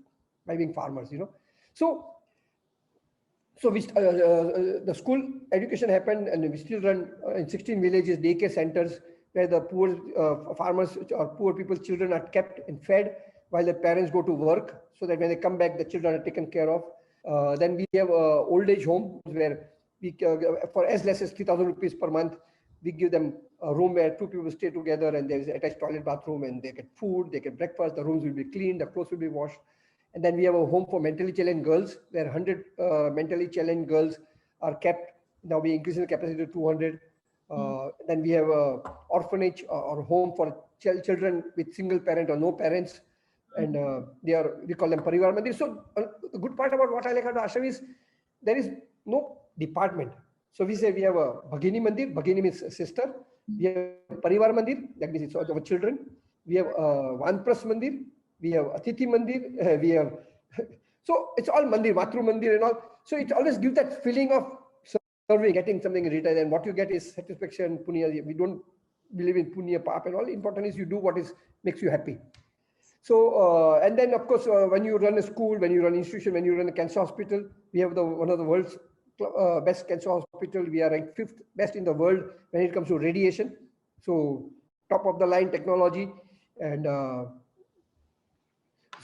by being farmers, So the school education happened, and we still run in 16 villages daycare centers where the poor farmers or poor people's children are kept and fed while the parents go to work, so that when they come back, the children are taken care of. Then we have old age home where we, for as less as 3,000 rupees per month, we give them a room where two people stay together, and there is an attached toilet, bathroom, and they get food, they get breakfast, the rooms will be cleaned, the clothes will be washed. And then we have a home for mentally challenged girls, where 100 mentally challenged girls are kept. Now we increasing the capacity to 200. Then we have a orphanage or home for children with single parent or no parents. And we call them Parivar Mandir. So the good part about what I like about ashram is there is no department. So we say we have a Bhagini Mandir. Bhagini means sister. We have Parivar Mandir, that means it's our children. We have Vanpras Mandir. We have Atithi Mandir. We have so it's all Mandir, Matru Mandir and all. So it always gives that feeling of serving, getting something in return, and what you get is satisfaction, punya. We don't believe in punya, pap and all. Important is you do what makes you happy. So, and then of course, when you run a school, when you run an institution, when you run a cancer hospital, we have one of the world's best cancer hospital. We are ranked 5th best in the world when it comes to radiation. So top of the line technology. And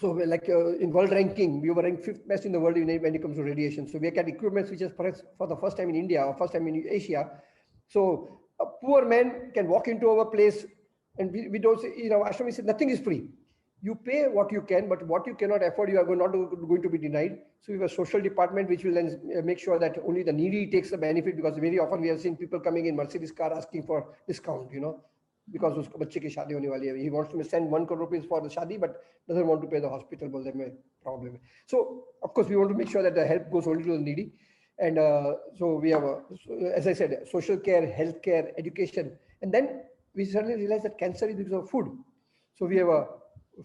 So we're like in world ranking, we were ranked 5th best in the world when it comes to radiation. So we got equipment which is perhaps for the first time in India or first time in Asia. So a poor man can walk into our place, and we don't say, ashram, we say nothing is free. You pay what you can, but what you cannot afford, you are not going to be denied. So we have a social department which will then make sure that only the needy takes the benefit, because very often we have seen people coming in Mercedes car asking for discount, because usko bachche ki shaadi hone wali hai. He wants to send 1 crore rupees for the shaadi, but doesn't want to pay the hospital bill. Then problem hai. So of course we want to make sure that the help goes only to the needy. And so we have, as I said, social care, health care, education. And then we suddenly realized that cancer is because of food. So we have a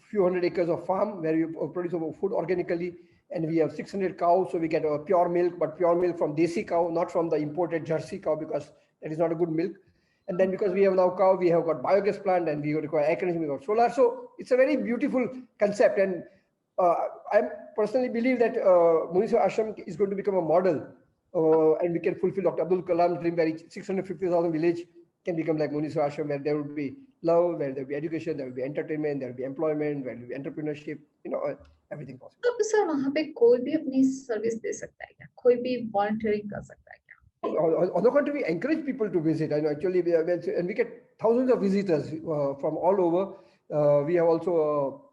few hundred acres of farm where we produce our food organically, and we have 600 cows. So we get a pure milk, but pure milk from desi cow, not from the imported Jersey cow, because that is not a good milk. And then because we have now cow, we have got biogas plant, and we require air conditioning, we got solar. So it's a very beautiful concept. And I personally believe that Muniswa Ashram is going to become a model, and we can fulfill Dr. Abdul Kalam's dream, where 650,000 village can become like Muniswa Ashram, where there will be love, where there will be education, there will be entertainment, there will be employment, there will be entrepreneurship, everything possible. तो sir वहाँ पे कोई भी अपनी service दे सकता है क्या? कोई भी वॉलंटियरिंग कर सकता है क्या? On the contrary, we encourage people to visit. I know actually, and we get thousands of visitors from all over. We have also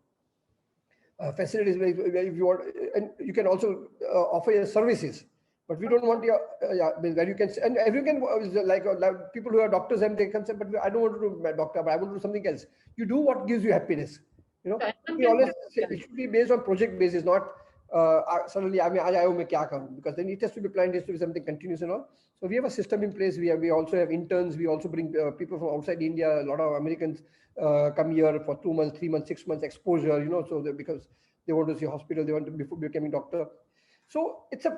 facilities where if you want, and you can also offer your services. But we don't want where you can, and everyone can, like people who are doctors, and they can say, but I don't want to do my doctor, but I want to do something else. You do what gives you happiness. We always say it should be based on project basis, not suddenly because then it has to be planned, it has to be something continuous and all. So we have a system in place. We also have interns. We also bring people from outside India. A lot of Americans come here for 2 months, 3 months, 6 months exposure. So because they want to see hospital, they want to before becoming doctor. So it's a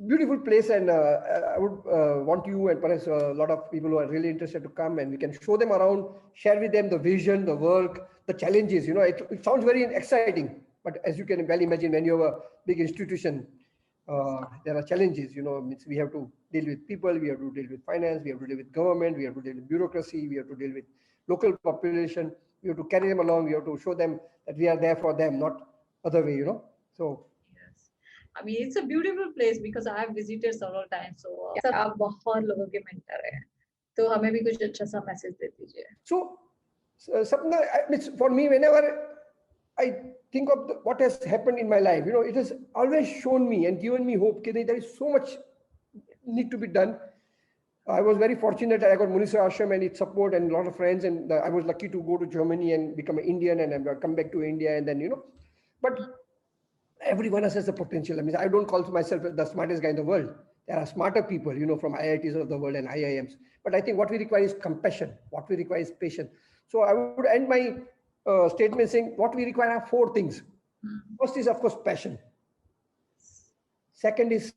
beautiful place, and I would want you and perhaps a lot of people who are really interested to come, and we can show them around, share with them the vision, the work, the challenges. It sounds very exciting, but as you can well imagine, when you have a big institution, there are challenges. Means we have to deal with people, we have to deal with finance, we have to deal with government, we have to deal with bureaucracy, we have to deal with local population, we have to carry them along, we have to show them that we are there for them, not other way. So I mean, it's a beautiful place because I have visited several times. So, sir, आप बहुत लोगों के mentor हैं, तो हमें भी कुछ अच्छा सा message दे दीजिए. So, Sapna, for me, whenever I think of what has happened in my life, it has always shown me and given me hope. There is so much need to be done. I was very fortunate that I got Muniswa Ashram and its support and a lot of friends, and I was lucky to go to Germany and become an Indian and come back to India, and then but everyone has the potential. I mean, I don't call myself the smartest guy in the world. There are smarter people, from IITs of the world and IIMs. But I think what we require is compassion. What we require is patience. So I would end my statement saying what we require are 4 things. First is, of course, passion. Second is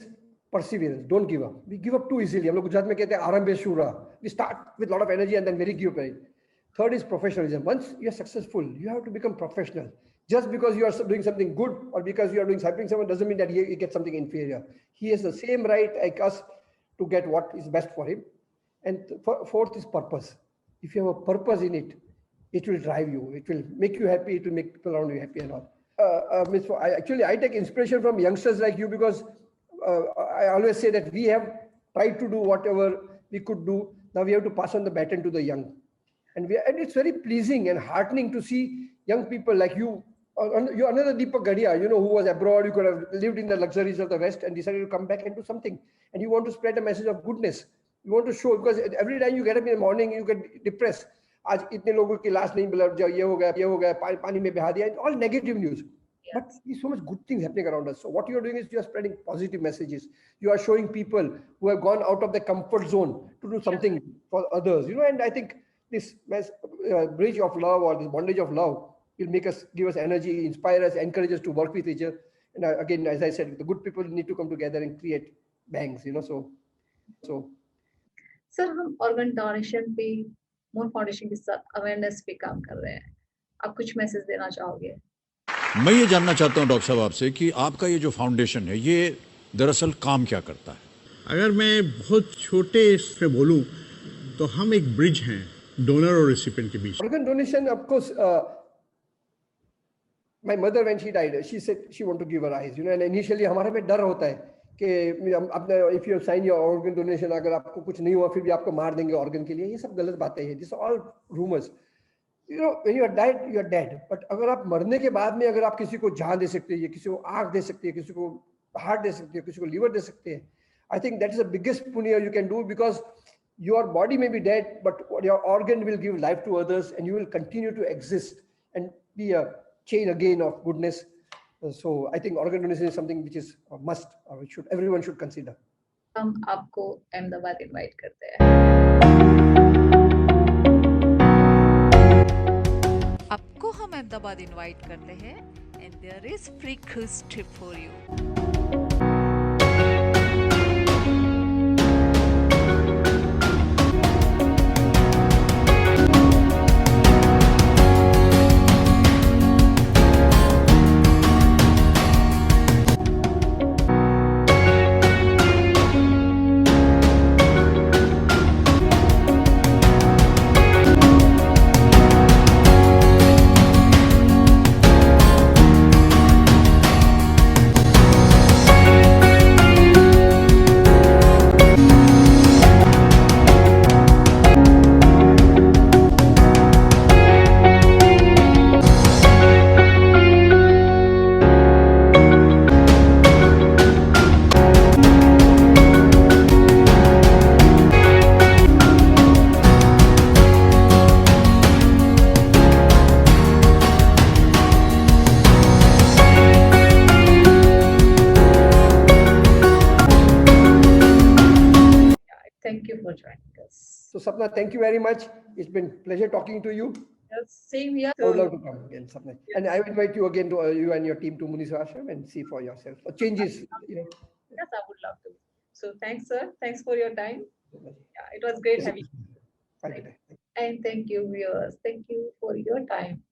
perseverance. Don't give up. We give up too easily. हम लोग गुजरात में कहते हैं आरंभे शूरा. We start with a lot of energy and then very give up. Third is professionalism. Once you are successful, you have to become professional. Just because you are doing something good or because you are helping someone doesn't mean that he gets something inferior. He has the same right like us to get what is best for him. And fourth is purpose. If you have a purpose in it, it will drive you. It will make you happy. It will make people around you happy and all. I take inspiration from youngsters like you because I always say that we have tried to do whatever we could do. Now we have to pass on the baton to the young. And it's very pleasing and heartening to see young people like you. You're another Deepak Gadia, who was abroad. You could have lived in the luxuries of the West and decided to come back and do something. And you want to spread a message of goodness. You want to show, because every time you get up in the morning, you get depressed. आज इतने लोगों की लाश नहीं मिला, ये हो गया, पानी में बहा दिया. All negative news. Yes. But there's so much good things happening around us. So what you are doing is you are spreading positive messages. You are showing people who have gone out of the comfort zone to do something for others. And I think this bridge of love or this bondage of love will give us energy, inspire us, encourage us to work with each other. And again, as I said, the good people need to come together and create banks, So. Sir, हम organ donation पे मोर foundation के साथ awareness पे काम कर रहे हैं. आप कुछ मैसेज देना चाहोगे? मैं ये जानना चाहता हूँ डॉक्टर साहब आपसे कि आपका ये जो फाउंडेशन है, ये दरअसल काम क्या करता है? अगर मैं बहुत छोटे से बोलूँ तो हम एक ब्रिज हैं डोनर और रेसिपिएंट के बीच. Organ donation, of course, my mother, when she died, she said she want to give her eyes, and initially हमारे में डर होता है कि अपने if you sign your organ donation, अगर आपको कुछ नहीं हुआ फिर भी आपको मार देंगे organ के लिए, ये सब गलत बातें हैं. These are all rumors. When you are dead, you are dead. But अगर आप मरने के बाद में अगर आप किसी को जान दे सकते हैं, किसी को आँख दे सकते हैं, किसी को हार्ट दे सकते हैं, किसी को liver दे सकते हैं, I think that is the biggest punya you can do, because your body may be dead, but your organ will give life to others, and you will continue to exist and be a chain again of goodness. So I think organ donation is something which is a must, or which everyone should consider. हम आपको Ahmedabad invite करते हैं. आपको हम Ahmedabad invite करते हैं and there is free cruise trip for you. Thank you for joining us. So Sapna, thank you very much. It's been pleasure talking to you. Yes, same here. I would love to come again, Sapna. And I will invite you again to you and your team to Muniswa Ashram and see for yourself. Changes, Yes, I would love to. So thanks, sir. Thanks for your time. Yeah, it was great having you. Thank you. And thank you, viewers. Thank you for your time.